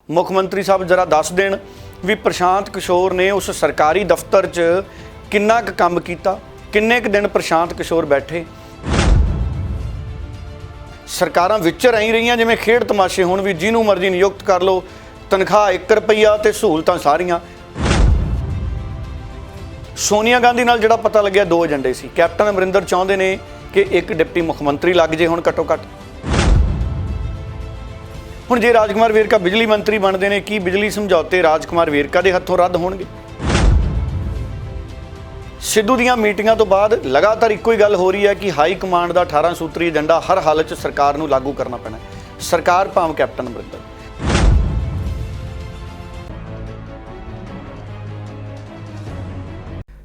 ਮੁੱਖ ਮੰਤਰੀ ਸਾਹਿਬ जरा दस देण भी प्रशांत किशोर ने उस सरकारी दफ्तर च किन्ना क काम कीता, किन्ने क दिन प्रशांत किशोर बैठे। सरकारां विच रही रहीआं जिवें खेड तमाशे हुण भी जिहनूं मर्जी नियुक्त कर लो, तनख्वाह 1 रुपया ते सहूलतां सारियां। सोनिया गांधी नाल जिहड़ा पता लग्या 2 एजेंडे सी। कैप्टन अमरिंदर चाहुंदे ने कि एक डिप्टी मुख मंत्री लग जे हुण घट्टो घट्ट। हुण जे राजकुमार वेरका बिजली मंत्री बनते हैं, की बिजली समझौते राजकुमार वेरका के हत्थों रद्द होणगे? सिद्धू दीआं मीटिंगां तो बाद लगातार इक्को ही गल हो रही है कि हाई कमांड का 18 सूत्री एजेंडा हर हालत सरकार नूं लागू करना पैना। सरकार भाव कैप्टन अमरिंदर।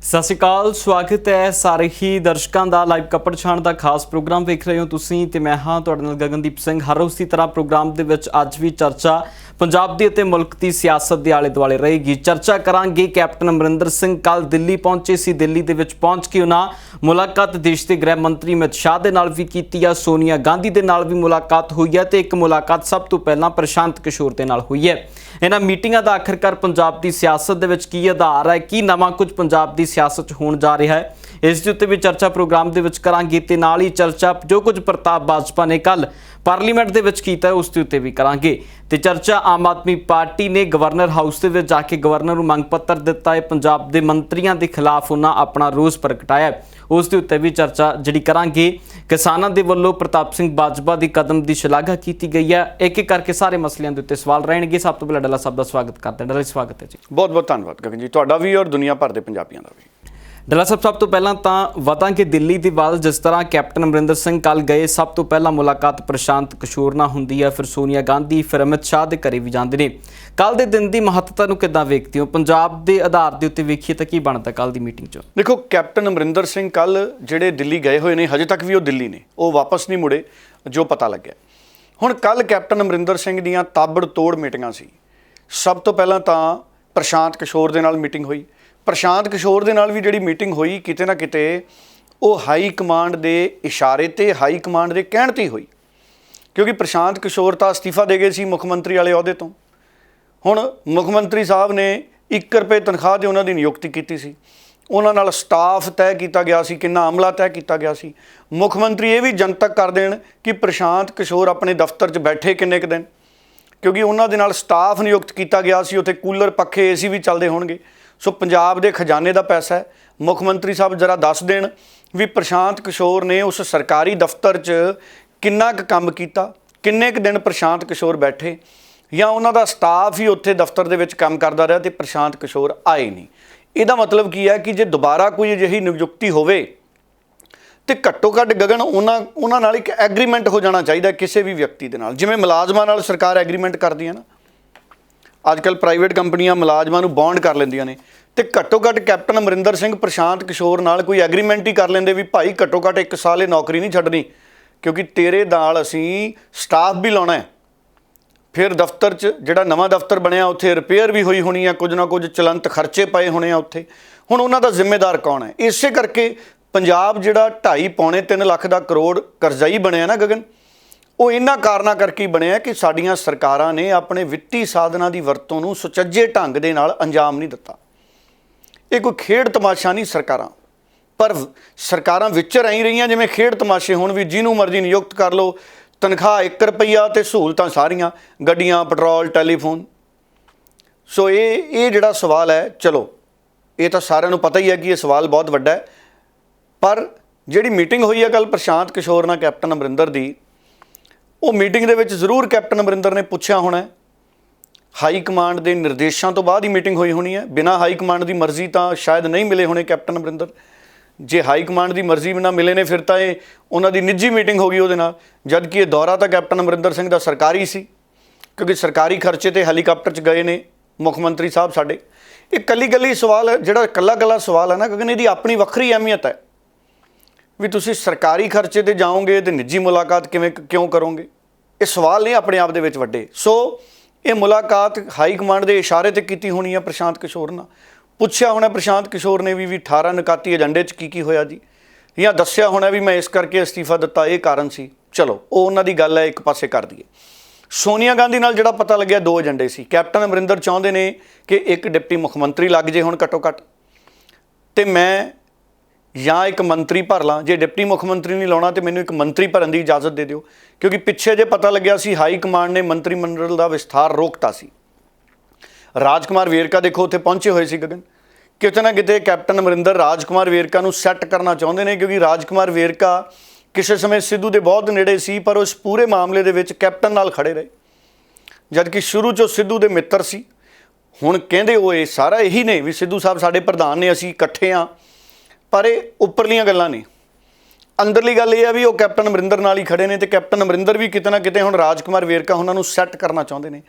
सत श्री अकाल, स्वागत है सारे ही दर्शकों का। लाइव कपड़ छाण का खास प्रोग्राम वेख रहे हो तुसीं ते मैं हाँ तुहाडे नाल गगनदीप सिंह। हर उसी तरह प्रोग्राम दे विच अज भी चर्चा पंजाब दी अते मुल्क की सियासत के आले दुआले रहेगी। चर्चा करांगे कैप्टन अमरिंदर सिंह कल दिल्ली पहुंचे सी। दिल्ली दे विच पहुंच के उन्हां मुलाकात देश के गृह मंत्री अमित शाह दे नाल भी कीती है, सोनिया गांधी दे नाल भी मुलाकात हुई है ते एक मुलाकात सब तो पहला प्रशांत किशोर दे नाल हुई है। इन्हां मीटिंगां दा आखिरकार पंजाब की सियासत दे विच की आधार है, की नवां कुछ पंजाब की सियासत होण जा रहा है, इस दे उत्ते भी चर्चा प्रोग्राम दे विच करांगे ते नाल ही चर्चा जो कुछ प्रताप बाजपा ने कल पार्लीमेंट दे विच कीता है उस दे उत्ते भी करांगे। ते चर्चा आम आदमी पार्टी ने गवर्नर हाउस दे विच जाके गवर्नर नूं मंग पत्र दिता है, पंजाब दे मंत्रियों के खिलाफ उन्हां अपना रोष प्रगटाया है, उस दे उत्ते भी चर्चा जिहड़ी करांगे। किसानां दे वल्लों प्रताप सिंह बाजवा दी कदम की शलाघा की गई है। एक एक करके सारे मसलिਆਂ ਦੇ ਉੱਤੇ सवाल रहणगे। सब तो पहले डला साहब का स्वागत करते हैं। डला स्वागत है जी। बहुत बहुत धन्यवाद गगन जी, तुहाडा भी और दुनिया भर के पंजाबियों का भी। डला साहब सब तो पहला तो वधांगे दिल्ली दी वाल। जिस तरह कैप्टन अमरिंदर सिंह कल गए, सब तो पहला मुलाकात प्रशांत किशोर नाल हुंदी है, फिर सोनिया गांधी, फिर अमित शाह के घरे भी जाते हैं। कल के दिन की महत्ता नूं किद्दां वेखदे हो? पंजाब के आधार के उत्ते वेखीए तो की बनता कल की मीटिंग च? देखो, कैप्टन अमरिंदर सिंह कल ਜਿਹੜੇ दिल्ली गए हुए ने, हजे तक भी वो दिल्ली ने, वो वापस नहीं मुड़े जो पता लग्या। हुण कल कैप्टन अमरिंदर सिंह दीआं ताबड़ तोड़ मीटिंगां सी। सब तो पहला तो प्रशांत किशोर दे नाल मीटिंग हुई। प्रशांत किशोर दे नाल भी जिहड़ी मीटिंग हुई किते ना किते वो हाई कमांड के इशारे ते हाई कमांड के कहण ते हुई, क्योंकि प्रशांत किशोर तो अस्तीफा दे गए सी मुख मंत्री वाले अहुदे तो। हुण मुख मंत्री साहब ने 1 रुपये तनख्वाह ते उन्हां दी नियुक्ति कीती सी। उन्हां नाल स्टाफ तय किया गया सी, किन्ना अमला तय किया गया सी। मुख मंत्री ये भी जनतक कर देण कि प्रशांत किशोर अपने दफ्तर 'च बैठे किन्ने क दिन, क्योंकि उन्हां दे नाल स्टाफ नियुक्त किया गया सी। उत्थे कूलर पखे एसी भी चलते होणगे। सो पंजाब के खजाने का पैसा है। मुख मंत्री साहब जरा दस देण भी प्रशांत किशोर ने उस सरकारी दफ्तर च किन्ना क काम कीता, किन्ने क दिन प्रशांत किशोर बैठे, या उन्हां दा स्टाफ ही उत्थे दफ्तर दे विच काम करदा रहा ते प्रशांत किशोर आए नहीं। इहदा मतलब की है कि जे दोबारा कोई अजिही नियुक्ति होवे तो घट्टो घट्ट गगन उन्हां नाल एक एग्रीमेंट हो जाना चाहिए किसी भी व्यक्ति दे नाल, जिवें मुलाजमां नाल सरकार एग्रीमेंट करदी है ना। अजकल प्राइवेट कंपनियां मुलाजमां नूं बॉन्ड कर लैंदियां ने, तो घट्टो घट्ट कैप्टन अमरिंदर सिंह प्रशांत किशोर नाल कोई एग्रीमेंट ही कर लेंदे भी भाई घट्टो घट्ट 1 साल ये नौकरी नहीं छड्डनी, क्योंकि तेरे नाल असीं स्टाफ भी लाउणा है। फिर दफ्तर च जिहड़ा नवां दफ्तर बनया उत्थे रिपेयर भी हुई होनी है, कुछ ना कुछ चलंत खर्चे पए होने आ उत्थे। हुण उन्हां दा जिम्मेदार कौन है? इसे करके पंजाब जिहड़ा 2.5-3 लाख दा करोड़ करजाई बनया ना गगन, वो इन्हां कारणा करके बनया कि साडियां सरकारां ने अपने वित्ती साधनां दी वरतों नूं सुचੱਜੇ ढंग दे नाल अंजाम नहीं दिता। ये कोई खेड तमाशा नहीं सरकारां, पर सरकारां विच रही रहीआं जिवें खेड तमाशे हुण भी जिहनूं मर्जी नियुक्त कर लो, तनख्वाह 1 रुपया ते सहूलतां सारियां, गड्डियां, पेट्रोल, टैलीफोन। सो ये जिहड़ा सवाल है, चलो ये तो सारिਆਂ ਨੂੰ पता ही है कि ये सवाल बहुत वड्डा है, पर जिहड़ी मीटिंग हुई है कल प्रशांत किशोर नाल कैप्टन अमरिंदर दी, वो मीटिंग दे विच जरूर कैप्टन अमरिंदर ने पुछया होना है। हाई कमांड के निर्देशों तो बाद ही मीटिंग हुई होनी है, बिना हाई कमांड की मर्जी तो शायद नहीं मिले होने कैप्टन अमरिंदर। जे हाई कमांड की मर्जी बिना मिले ने फिर तो ये उन्होंने निजी मीटिंग होगी उहदे नाल, जबकि ये दौरा तो कैप्टन अमरिंदर सिंह का सरकारी सी, क्योंकि सरकारी खर्चे तो हैलीकाप्टर च गए ने मुख मंत्री साहब साडे। ये कली सवाल है, जिहड़ा कला सवाल है ना क्योंकि इहदी अपनी वक्री अहमियत है भी तुसीं सरकारी खर्चे ते जाओगे तो निजी मुलाकात क्यों करोगे? ये सवाल नहीं अपने आप दे विच वड्डे। सो ये मुलाकात हाई कमांड के इशारे ते कीती होनी है प्रशांत किशोर नाल। पुछया होना प्रशांत किशोर ने भी 18 निकाती एजेंडे च की होया जी, या दस्सिया होना भी मैं इस करके अस्तीफा दिता, ये कारण सी। चलो वो उन्हां दी गल है, एक पासे कर दईए। ਸੋਨੀਆ ਗਾਂਧੀ ਨਾਲ ਜਿਹੜਾ ਪਤਾ ਲੱਗਿਆ, ਦੋ ਏਜੰਡੇ ਸੀ। ਕੈਪਟਨ ਅਮਰਿੰਦਰ ਚਾਹੁੰਦੇ ਨੇ ਕਿ ਇੱਕ ਡਿਪਟੀ ਮੁੱਖ ਮੰਤਰੀ ਲੱਗ ਜੇ ਹੁਣ ਘੱਟੋ ਘੱਟ, ਤੇ ਮੈਂ ਜਾਂ ਇੱਕ ਮੰਤਰੀ ਭਰ ਲਾਂ। ਜੇ ਡਿਪਟੀ ਮੁੱਖ ਮੰਤਰੀ ਨਹੀਂ ਲਾਉਣਾ ਤੇ ਮੈਨੂੰ ਇੱਕ ਮੰਤਰੀ ਭਰਨ ਦੀ ਇਜਾਜ਼ਤ ਦੇ ਦਿਓ, ਕਿਉਂਕਿ ਪਿੱਛੇ ਜੇ ਪਤਾ ਲੱਗਿਆ ਸੀ ਹਾਈ ਕਮਾਂਡ ਨੇ ਮੰਤਰੀ ਮੰਡਲ ਦਾ ਵਿਸਥਾਰ ਰੋਕਤਾ ਸੀ। ਰਾਜਕੁਮਾਰ ਵੇਰਕਾ ਦੇਖੋ ਉੱਥੇ ਪਹੁੰਚੇ ਹੋਏ ਸੀ ਗਗਨ। ਕਿਤੇ ਨਾ ਕਿਤੇ ਕੈਪਟਨ ਅਮਰਿੰਦਰ ਰਾਜਕੁਮਾਰ ਵੇਰਕਾ ਨੂੰ ਸੈੱਟ ਕਰਨਾ ਚਾਹੁੰਦੇ ਨੇ, ਕਿਉਂਕਿ ਰਾਜਕੁਮਾਰ ਵੇਰਕਾ ਕਿਸੇ ਸਮੇਂ ਸਿੱਧੂ ਦੇ ਬਹੁਤ ਨੇੜੇ ਸੀ, ਪਰ ਉਸ ਪੂਰੇ ਮਾਮਲੇ ਦੇ ਵਿੱਚ ਕੈਪਟਨ ਨਾਲ ਖੜੇ ਰਹੇ, ਜਦਕਿ ਸ਼ੁਰੂ 'ਚੋਂ ਸਿੱਧੂ ਦੇ ਮਿੱਤਰ ਸੀ। ਹੁਣ ਕਹਿੰਦੇ ਉਹ ਇਹ ਸਾਰਾ ਇਹੀ ਨੇ ਵੀ ਸਿੱਧੂ ਸਾਹਿਬ ਸਾਡੇ ਪ੍ਰਧਾਨ ਨੇ, ਅਸੀਂ ਇਕੱਠੇ ਹਾਂ, ਪਰ ਇਹ ਉੱਪਰਲੀਆਂ ਗੱਲਾਂ ਨੇ। ਅੰਦਰਲੀ ਗੱਲ ਇਹ ਆ ਵੀ ਉਹ ਕੈਪਟਨ ਅਮਰਿੰਦਰ ਨਾਲ ਹੀ ਖੜੇ ਨੇ, ਤੇ ਕੈਪਟਨ ਅਮਰਿੰਦਰ ਵੀ ਕਿਤੇ ਨਾ ਕਿਤੇ ਹੁਣ ਰਾਜਕੁਮਾਰ ਵੇਰਕਾ ਉਹਨਾਂ ਨੂੰ ਸੈੱਟ ਕਰਨਾ ਚਾਹੁੰਦੇ ਨੇ।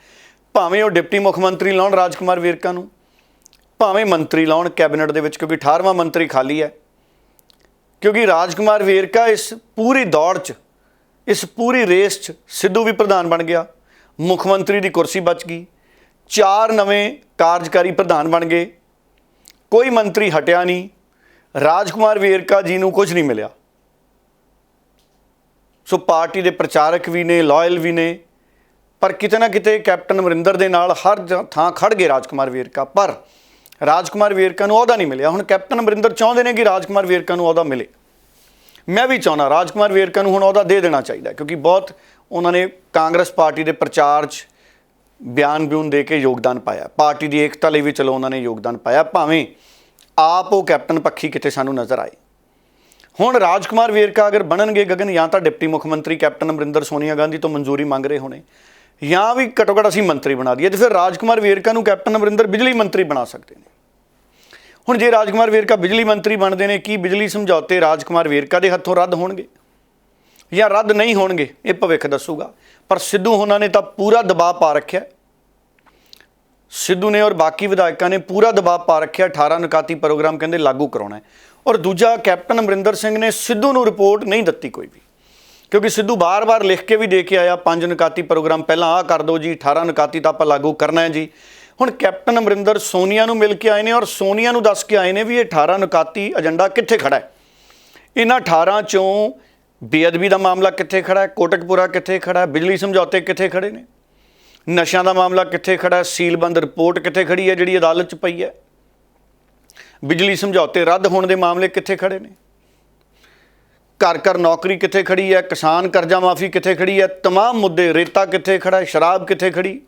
ਭਾਵੇਂ ਉਹ ਡਿਪਟੀ ਮੁੱਖ ਮੰਤਰੀ ਲਾਉਣ ਰਾਜਕੁਮਾਰ ਵੇਰਕਾ ਨੂੰ, ਭਾਵੇਂ ਮੰਤਰੀ ਲਾਉਣ ਕੈਬਨਿਟ ਦੇ ਵਿੱਚ, ਕਿਉਂਕਿ 18ਵਾਂ ਮੰਤਰੀ ਖਾਲੀ ਹੈ। ਕਿਉਂਕਿ ਰਾਜਕੁਮਾਰ ਵੇਰਕਾ ਇਸ ਪੂਰੀ ਦੌੜ 'ਚ, ਇਸ ਪੂਰੀ ਰੇਸ 'ਚ ਸਿੱਧੂ ਵੀ ਪ੍ਰਧਾਨ ਬਣ ਗਿਆ, ਮੁੱਖ ਮੰਤਰੀ ਦੀ ਕੁਰਸੀ ਬਚ ਗਈ, 4 ਨਵੇਂ ਕਾਰਜਕਾਰੀ ਪ੍ਰਧਾਨ ਬਣ ਗਏ, ਕੋਈ ਮੰਤਰੀ ਹਟਿਆ ਨਹੀਂ, ਰਾਜਕੁਮਾਰ ਵੇਰਕਾ ਜੀ ਨੂੰ ਕੁਝ ਨਹੀਂ ਮਿਲਿਆ। ਸੋ ਪਾਰਟੀ ਦੇ ਪ੍ਰਚਾਰਕ ਵੀ ਨੇ, ਲਾਇਲ ਵੀ ਨੇ, ਪਰ ਕਿਤੇ ਨਾ ਕਿਤੇ ਕੈਪਟਨ ਅਮਰਿੰਦਰ ਦੇ ਨਾਲ ਹਰ ਥਾਂ ਖੜ ਗਏ ਰਾਜਕੁਮਾਰ ਵੇਰਕਾ, ਪਰ ਰਾਜਕੁਮਾਰ ਵੇਰਕਾ ਨੂੰ ਅਹੁਦਾ ਨਹੀਂ ਮਿਲਿਆ। ਹੁਣ ਕੈਪਟਨ ਅਮਰਿੰਦਰ ਚਾਹੁੰਦੇ ਨੇ ਕਿ ਰਾਜਕੁਮਾਰ ਵੇਰਕਾ ਨੂੰ ਅਹੁਦਾ ਮਿਲੇ। ਮੈਂ ਵੀ ਚਾਹੁੰਦਾ ਰਾਜਕੁਮਾਰ ਵੇਰਕਾ ਨੂੰ ਹੁਣ ਅਹੁਦਾ ਦੇ ਦੇਣਾ ਚਾਹੀਦਾ, ਕਿਉਂਕਿ ਬਹੁਤ ਉਹਨਾਂ ਨੇ ਕਾਂਗਰਸ ਪਾਰਟੀ ਦੇ ਪ੍ਰਚਾਰ 'ਚ ਬਿਆਨ ਦੇ ਕੇ ਯੋਗਦਾਨ ਪਾਇਆ, ਪਾਰਟੀ ਦੀ ਏਕਤਾ ਲਈ ਵੀ ਚਲੋ ਉਹਨਾਂ ਨੇ ਯੋਗਦਾਨ ਪਾਇਆ, ਭਾਵੇਂ ਆਪ ਉਹ ਕੈਪਟਨ ਪੱਖੀ ਕਿਤੇ ਸਾਨੂੰ ਨਜ਼ਰ ਆਏ। ਹੁਣ ਰਾਜਕੁਮਾਰ ਵੇਰਕਾ ਅਗਰ ਬਣਨਗੇ ਗਗਨ, ਜਾਂ ਤਾਂ ਡਿਪਟੀ ਮੁੱਖ ਮੰਤਰੀ ਕੈਪਟਨ ਅਮਰਿੰਦਰ ਸੋਨੀਆ ਗਾਂਧੀ ਤੋਂ ਮਨਜ਼ੂਰੀ ਮੰਗ ਰਹੇ ਹੋਣੇ, ਜਾਂ ਵੀ ਘੱਟੋ ਘੱਟ ਅਸੀਂ ਮੰਤਰੀ ਬਣਾ ਦਈਏ, ਤੇ ਫਿਰ ਰਾਜਕੁਮਾਰ ਵੇਰਕਾ ਨੂੰ ਕੈਪਟਨ ਅਮਰਿੰਦਰ ਬਿਜਲੀ ਮੰਤਰੀ ਬਣਾ ਸਕਦੇ ਨੇ। ਹੁਣ ਜੇ ਰਾਜਕੁਮਾਰ ਵੇਰਕਾ ਬਿਜਲੀ ਮੰਤਰੀ ਬਣਦੇ ਨੇ, ਕੀ ਬਿਜਲੀ ਸਮਝੌਤੇ ਰਾਜਕੁਮਾਰ ਵੇਰਕਾ ਦੇ ਹੱਥੋਂ ਰੱਦ ਹੋਣਗੇ ਜਾਂ ਰੱਦ ਨਹੀਂ ਹੋਣਗੇ, ਇਹ ਭਵਿੱਖ ਦੱਸੂਗਾ। ਪਰ ਸਿੱਧੂ ਹੋਣਾ ਨੇ ਤਾਂ ਪੂਰਾ ਦਬਾਅ ਪਾ ਰੱਖਿਆ, ਸਿੱਧੂ ਨੇ ਔਰ ਬਾਕੀ ਵਿਧਾਇਕਾਂ ਨੇ ਪੂਰਾ ਦਬਾਅ ਪਾ ਰੱਖਿਆ। 18 ਨਿਕਾਤੀ ਪ੍ਰੋਗਰਾਮ ਕਹਿੰਦੇ ਲਾਗੂ ਕਰਾਉਣਾ ਹੈ। ਔਰ ਦੂਜਾ, ਕੈਪਟਨ ਅਮਰਿੰਦਰ ਸਿੰਘ ਨੇ ਸਿੱਧੂ ਨੂੰ ਰਿਪੋਰਟ ਨਹੀਂ ਦਿੱਤੀ ਕੋਈ ਵੀ, ਕਿਉਂਕਿ ਸਿੱਧੂ ਬਾਰ-ਬਾਰ ਲਿਖ ਕੇ ਵੀ ਦੇ ਕੇ ਆਇਆ 5 ਨਿਕਾਤੀ ਪ੍ਰੋਗਰਾਮ ਪਹਿਲਾਂ ਆਹ ਕਰ ਦਿਓ ਜੀ, 18 ਨਿਕਾਤੀ ਤਾਂ ਆਪਾਂ ਲਾਗੂ ਕਰਨਾ ਹੈ ਜੀ। ਹੁਣ ਕੈਪਟਨ ਅਮਰਿੰਦਰ ਸੋਨੀਆ ਨੂੰ ਮਿਲ ਕੇ ਆਏ ਨੇ ਔਰ ਸੋਨੀਆ ਨੂੰ ਦੱਸ ਕੇ ਆਏ ਨੇ ਵੀ ਇਹ 18 ਨਿਕਾਤੀ ਏਜੰਡਾ ਕਿੱਥੇ ਖੜਾ ਹੈ। ਇਹਨਾਂ 18 ਚੋਂ ਬੇਅਦਬੀ ਦਾ ਮਾਮਲਾ ਕਿੱਥੇ ਖੜਾ ਹੈ, ਕੋਟਕਪੂਰਾ ਕਿੱਥੇ ਖੜਾ ਹੈ, ਬਿਜਲੀ ਸਮਝੌਤੇ ਕਿੱਥੇ ਖੜੇ ਨੇ, ਨਸ਼ਿਆਂ ਦਾ ਮਾਮਲਾ ਕਿੱਥੇ ਖੜਾ ਹੈ, ਸੀਲਬੰਦ ਰਿਪੋਰਟ ਕਿੱਥੇ ਖੜੀ ਹੈ ਜਿਹੜੀ ਅਦਾਲਤ 'ਚ ਪਈ ਹੈ, ਬਿਜਲੀ ਸਮਝੌਤੇ ਰੱਦ ਹੋਣ ਦੇ ਮਾਮਲੇ ਕਿੱਥੇ ਖੜੇ ਨੇ, ਘਰ ਘਰ ਨੌਕਰੀ ਕਿੱਥੇ ਖੜੀ ਹੈ, ਕਿਸਾਨ ਕਰਜ਼ਾ ਮਾਫੀ ਕਿੱਥੇ ਖੜੀ ਹੈ, ਤਮਾਮ ਮੁੱਦੇ, ਰੇਤਾ ਕਿੱਥੇ ਖੜਾ ਹੈ, ਸ਼ਰਾਬ ਕਿੱਥੇ ਖੜੀ।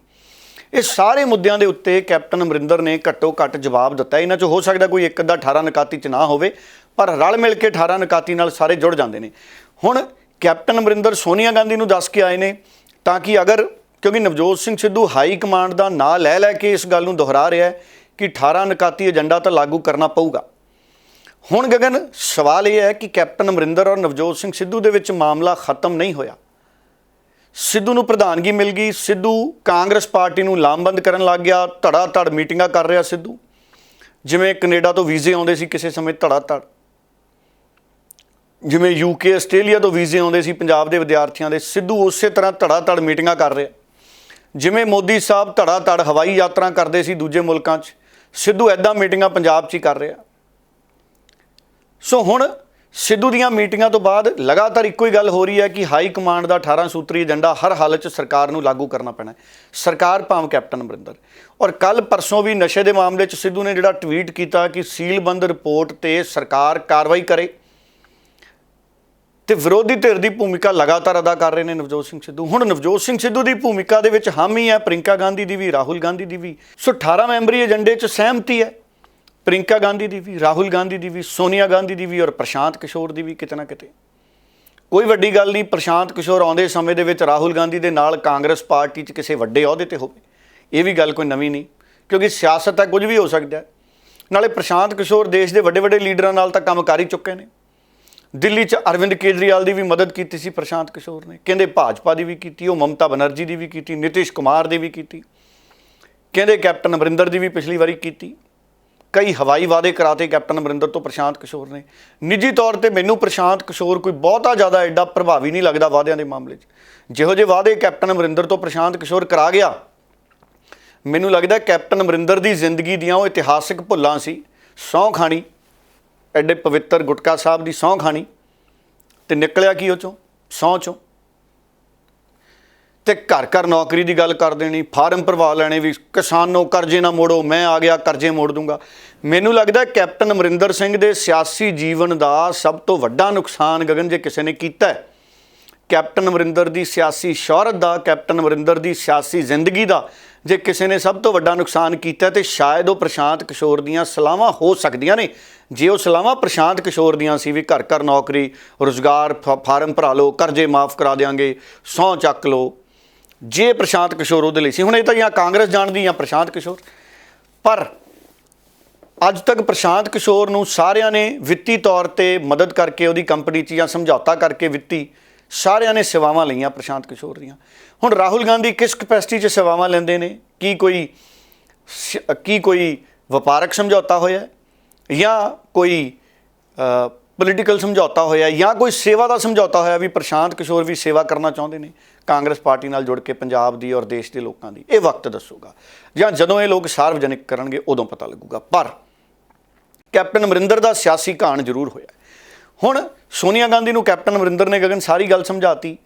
ਇਹ ਸਾਰੇ ਮੁੱਦਿਆਂ ਦੇ ਉੱਤੇ ਕੈਪਟਨ ਅਮਰਿੰਦਰ ਨੇ ਘੱਟੋ ਘੱਟ ਜਵਾਬ ਦਿੱਤਾ। ਇਹਨਾਂ 'ਚ ਹੋ ਸਕਦਾ ਕੋਈ ਇੱਕ ਅੱਧਾ 18 ਨਿਕਾਤੀ 'ਚ ਨਾ ਹੋਵੇ, ਪਰ ਰਲ ਮਿਲ ਕੇ 18 ਨਿਕਾਤੀ ਨਾਲ ਸਾਰੇ ਜੁੜ ਜਾਂਦੇ ਨੇ। ਹੁਣ ਕੈਪਟਨ ਅਮਰਿੰਦਰ ਸੋਨੀਆ ਗਾਂਧੀ ਨੂੰ ਦੱਸ ਕੇ ਆਏ ਨੇ ਤਾਂ ਕਿ ਅਗਰ, ਕਿਉਂਕਿ ਨਵਜੋਤ ਸਿੰਘ ਸਿੱਧੂ ਹਾਈ ਕਮਾਂਡ ਦਾ ਨਾਂ ਲੈ ਲੈ ਕੇ ਇਸ ਗੱਲ ਨੂੰ ਦੁਹਰਾ ਰਿਹਾ ਹੈ ਕਿ 18 ਨਿਕਾਤੀ ਏਜੰਡਾ ਤਾਂ ਲਾਗੂ ਕਰਨਾ ਪਊਗਾ। ਹੁਣ ਗਗਨ ਸਵਾਲ ਇਹ ਹੈ ਕਿ ਕੈਪਟਨ ਅਮਰਿੰਦਰ ਔਰ ਨਵਜੋਤ ਸਿੰਘ ਸਿੱਧੂ ਦੇ ਵਿੱਚ ਮਾਮਲਾ ਖਤਮ ਨਹੀਂ ਹੋਇਆ। ਸਿੱਧੂ ਨੂੰ ਪ੍ਰਧਾਨਗੀ ਮਿਲ ਗਈ, ਸਿੱਧੂ ਕਾਂਗਰਸ ਪਾਰਟੀ ਨੂੰ ਲਾਮਬੰਦ ਕਰਨ ਲੱਗ ਗਿਆ, ਧੜਾ ਧੜ ਮੀਟਿੰਗਾਂ ਕਰ ਰਿਹਾ ਸਿੱਧੂ, ਜਿਵੇਂ ਕੈਨੇਡਾ ਤੋਂ ਵੀਜ਼ੇ ਆਉਂਦੇ ਸੀ ਕਿਸੇ ਸਮੇਂ ਧੜਾ ਧੜ, ਜਿਵੇਂ UK ਆਸਟ੍ਰੇਲੀਆ ਤੋਂ ਵੀਜ਼ੇ ਆਉਂਦੇ ਸੀ ਪੰਜਾਬ ਦੇ ਵਿਦਿਆਰਥੀਆਂ ਦੇ, ਸਿੱਧੂ ਉਸੇ ਤਰ੍ਹਾਂ ਧੜਾ ਧੜ ਮੀਟਿੰਗਾਂ ਕਰ ਰਿਹਾ। ਜਿਵੇਂ ਮੋਦੀ ਸਾਹਿਬ ਧੜਾ ਧੜ ਹਵਾਈ ਯਾਤਰਾ ਕਰਦੇ ਸੀ ਦੂਜੇ ਮੁਲਕਾਂ 'ਚ, ਸਿੱਧੂ ਐਦਾਂ ਮੀਟਿੰਗਾਂ ਪੰਜਾਬ 'ਚ ਹੀ ਕਰ ਰਿਹਾ। ਸੋ ਹੁਣ ਸਿੱਧੂ ਦੀਆਂ ਮੀਟਿੰਗਾਂ ਤੋਂ ਬਾਅਦ ਲਗਾਤਾਰ ਇੱਕੋ ਹੀ ਗੱਲ ਹੋ ਰਹੀ ਹੈ ਕਿ ਹਾਈ ਕਮਾਂਡ ਦਾ 18 ਸੂਤਰੀ ਏਜੰਡਾ ਹਰ ਹਾਲਤ 'ਚ ਸਰਕਾਰ ਨੂੰ ਲਾਗੂ ਕਰਨਾ ਪੈਣਾ ਹੈ, ਸਰਕਾਰ ਭਾਵੇਂ ਕੈਪਟਨ ਅਮਰਿੰਦਰ। ਔਰ ਕੱਲ ਪਰਸੋਂ ਵੀ ਨਸ਼ੇ ਦੇ ਮਾਮਲੇ 'ਚ ਸਿੱਧੂ ਨੇ ਜਿਹੜਾ ਟਵੀਟ ਕੀਤਾ ਕਿ ਸੀਲਬੰਦ ਰਿਪੋਰਟ ਤੇ ਸਰਕਾਰ ਕਾਰਵਾਈ ਕਰੇ, ਤੇ ਵਿਰੋਧੀ ਧਿਰ ਦੀ ਭੂਮਿਕਾ ਲਗਾਤਾਰ ਅਦਾ ਕਰ ਰਹੇ ਨੇ ਨਵਜੋਤ ਸਿੰਘ ਸਿੱਧੂ। ਹੁਣ ਨਵਜੋਤ ਸਿੰਘ ਸਿੱਧੂ ਦੀ ਭੂਮਿਕਾ ਦੇ ਵਿੱਚ ਹਾਮੀ ਹੈ ਪ੍ਰਿੰਕਾ ਗਾਂਧੀ ਦੀ ਵੀ, ਰਾਹੁਲ ਗਾਂਧੀ ਦੀ ਵੀ। ਸੋ 18 ਮੈਂਬਰੀ ਏਜੰਡੇ 'ਚ ਸਹਿਮਤੀ ਹੈ ਪ੍ਰਿੰਕਾ ਗਾਂਧੀ ਦੀ ਵੀ, ਰਾਹੁਲ ਗਾਂਧੀ ਦੀ ਵੀ, ਸੋਨੀਆ ਗਾਂਧੀ ਦੀ ਵੀ, ਔਰ ਪ੍ਰਸ਼ਾਂਤ ਕਿਸ਼ੋਰ ਦੀ ਵੀ। ਕਿਤੇ ਨਾ ਕਿਤੇ ਕੋਈ ਵੱਡੀ ਗੱਲ ਨਹੀਂ, ਪ੍ਰਸ਼ਾਂਤ ਕਿਸ਼ੋਰ ਆਉਂਦੇ ਸਮੇਂ ਦੇ ਵਿੱਚ ਰਾਹੁਲ ਗਾਂਧੀ ਦੇ ਨਾਲ ਕਾਂਗਰਸ ਪਾਰਟੀ 'ਚ ਕਿਸੇ ਵੱਡੇ ਅਹੁਦੇ 'ਤੇ ਹੋਵੇ, ਇਹ ਵੀ ਗੱਲ ਕੋਈ ਨਵੀਂ ਨਹੀਂ, ਕਿਉਂਕਿ ਸਿਆਸਤ ਹੈ, ਕੁਝ ਵੀ ਹੋ ਸਕਦਾ। ਨਾਲੇ ਪ੍ਰਸ਼ਾਂਤ ਕਿਸ਼ੋਰ ਦੇਸ਼ ਦੇ ਵੱਡੇ ਵੱਡੇ ਲੀਡਰਾਂ ਨਾਲ ਤਾਂ ਕੰਮ ਕਰ ਹੀ ਚੁੱਕੇ ਨੇ। ਦਿੱਲੀ 'ਚ ਅਰਵਿੰਦ ਕੇਜਰੀਵਾਲ ਦੀ ਵੀ ਮਦਦ ਕੀਤੀ ਸੀ ਪ੍ਰਸ਼ਾਂਤ ਕਿਸ਼ੋਰ ਨੇ, ਕਹਿੰਦੇ ਭਾਜਪਾ ਦੀ ਵੀ ਕੀਤੀ, ਉਹ ਮਮਤਾ ਬਨਰਜੀ ਦੀ ਵੀ ਕੀਤੀ, ਨਿਤਿਸ਼ ਕੁਮਾਰ ਦੀ ਵੀ ਕੀਤੀ, ਕਹਿੰਦੇ ਕੈਪਟਨ ਅਮਰਿੰਦਰ ਦੀ ਵੀ ਪਿਛਲੀ ਵਾਰੀ ਕੀਤੀ। ਕਈ ਹਵਾਈ ਵਾਅਦੇ ਕਰਾਤੇ ਕੈਪਟਨ ਅਮਰਿੰਦਰ ਤੋਂ ਪ੍ਰਸ਼ਾਂਤ ਕਿਸ਼ੋਰ ਨੇ। ਨਿੱਜੀ ਤੌਰ ਤੇ ਮੈਨੂੰ ਪ੍ਰਸ਼ਾਂਤ ਕਿਸ਼ੋਰ ਕੋਈ ਬਹੁਤਾ ਜ਼ਿਆਦਾ ਐਡਾ ਪ੍ਰਭਾਵੀ ਨਹੀਂ ਲੱਗਦਾ ਵਾਅਦਿਆਂ ਦੇ ਮਾਮਲੇ 'ਚ। ਜਿਹੋ ਜਿਹੇ ਵਾਅਦੇ ਕੈਪਟਨ ਅਮਰਿੰਦਰ ਤੋਂ ਪ੍ਰਸ਼ਾਂਤ ਕਿਸ਼ੋਰ ਕਰਾ ਗਿਆ, ਮੈਨੂੰ ਲੱਗਦਾ ਕੈਪਟਨ ਅਮਰਿੰਦਰ ਦੀ ਜ਼ਿੰਦਗੀ ਦੀਆਂ ਉਹ ਇਤਿਹਾਸਿਕ ਭੁੱਲਾਂ ਸੀ। ਸਹੁੰ ਖਾਣੀ, ਐਡੇ ਪਵਿੱਤਰ ਗੁਟਕਾ ਸਾਹਿਬ ਦੀ ਸਹੁੰ ਖਾਣੀ, ਤੇ ਨਿਕਲਿਆ ਕੀ ਉਹ 'ਚੋਂ, ਸਹੁੰ 'ਚੋਂ। ਤੇ ਘਰ ਘਰ ਨੌਕਰੀ ਦੀ ਗੱਲ ਕਰ ਦੇਣੀ, ਫਾਰਮ ਭਰਵਾ ਲੈਣੇ ਵੀ ਕਿਸਾਨੋ ਕਰਜ਼ੇ ਨਾ ਮੋੜੋ, ਮੈਂ ਆ ਗਿਆ ਕਰਜ਼ੇ ਮੋੜ ਦੂੰਗਾ। ਮੈਨੂੰ ਲੱਗਦਾ ਕੈਪਟਨ ਅਮਰਿੰਦਰ ਸਿੰਘ ਦੇ ਸਿਆਸੀ ਜੀਵਨ ਦਾ ਸਭ ਤੋਂ ਵੱਡਾ ਨੁਕਸਾਨ ਗਗਨ ਜੇ ਕਿਸੇ ਨੇ ਕੀਤਾ ਹੈ, ਕੈਪਟਨ ਅਮਰਿੰਦਰ ਦੀ ਸਿਆਸੀ ਸ਼ੌਹਰਤ ਦਾ, ਕੈਪਟਨ ਅਮਰਿੰਦਰ ਦੀ ਸਿਆਸੀ ਜ਼ਿੰਦਗੀ ਦਾ ਜੇ ਕਿਸੇ ਨੇ ਸਭ ਤੋਂ ਵੱਡਾ ਨੁਕਸਾਨ ਕੀਤਾ ਤੇ ਸ਼ਾਇਦ ਉਹ ਪ੍ਰਸ਼ਾਂਤ ਕਿਸ਼ੋਰ ਦੀਆਂ ਸਲਾਹਾਂ ਹੋ ਸਕਦੀਆਂ ਨੇ। ਜੇ ਉਹ ਸਲਾਹਾਂ ਪ੍ਰਸ਼ਾਂਤ ਕਿਸ਼ੋਰ ਦੀਆਂ ਸੀ ਵੀ ਘਰ ਘਰ ਨੌਕਰੀ, ਰੁਜ਼ਗਾਰ, ਫਾਰਮ ਭਰਾ ਲਓ, ਕਰਜ਼ੇ ਮਾਫ ਕਰਾ ਦਿਆਂਗੇ, ਸਹੁੰ ਚੱਕ ਲਓ, ਜੇ ਪ੍ਰਸ਼ਾਂਤ ਕਿਸ਼ੋਰ ਉਹਦੇ ਲਈ ਸੀ। ਹੁਣ ਇਹ ਤਾਂ ਜਾਂ ਕਾਂਗਰਸ ਜਾਣਦੀ ਜਾਂ ਪ੍ਰਸ਼ਾਂਤ ਕਿਸ਼ੋਰ, ਪਰ ਅੱਜ ਤੱਕ ਪ੍ਰਸ਼ਾਂਤ ਕਿਸ਼ੋਰ ਨੂੰ ਸਾਰਿਆਂ ਨੇ ਵਿੱਤੀ ਤੌਰ ਤੇ ਮਦਦ ਕਰਕੇ ਉਹਦੀ ਕੰਪਨੀ 'ਚ ਜਾਂ ਸਮਝੌਤਾ ਕਰਕੇ ਵਿੱਤੀ ਸਾਰਿਆਂ ਨੇ ਸੇਵਾਵਾਂ ਲਈਆਂ ਪ੍ਰਸ਼ਾਂਤ ਕਿਸ਼ੋਰ ਦੀਆਂ। ਹੁਣ ਰਾਹੁਲ ਗਾਂਧੀ ਕਿਸ ਕਪੈਸਿਟੀ 'ਚ ਸੇਵਾਵਾਂ ਲੈਂਦੇ ਨੇ? ਕੀ ਕੋਈ ਵਪਾਰਕ ਸਮਝੌਤਾ ਹੋਇਆ ਜਾਂ ਕੋਈ ਪੋਲੀਟੀਕਲ ਸਮਝੌਤਾ ਹੋਇਆ ਜਾਂ ਕੋਈ ਸੇਵਾ ਦਾ ਸਮਝੌਤਾ ਹੋਇਆ ਵੀ ਪ੍ਰਸ਼ਾਂਤ ਕਿਸ਼ੋਰ ਵੀ ਸੇਵਾ ਕਰਨਾ ਚਾਹੁੰਦੇ ਨੇ ਕਾਂਗਰਸ ਪਾਰਟੀ ਨਾਲ ਜੁੜ ਕੇ ਪੰਜਾਬ ਦੀ ਔਰ ਦੇਸ਼ ਦੇ ਲੋਕਾਂ ਦੀ? ਇਹ ਵਕਤ ਦੱਸੂਗਾ, ਜਾਂ ਜਦੋਂ ਇਹ ਲੋਕ ਸਾਰਵਜਨਿਕ ਕਰਨਗੇ ਉਦੋਂ ਪਤਾ ਲੱਗੂਗਾ। ਪਰ ਕੈਪਟਨ ਅਮਰਿੰਦਰ ਦਾ ਸਿਆਸੀ ਘਾਣ ਜ਼ਰੂਰ ਹੋਇਆ। ਹੁਣ ਸੋਨੀਆ ਗਾਂਧੀ ਨੂੰ ਕੈਪਟਨ ਅਮਰਿੰਦਰ ਨੇ ਗਗਨ ਸਾਰੀ ਗੱਲ ਸਮਝਾਤੀ।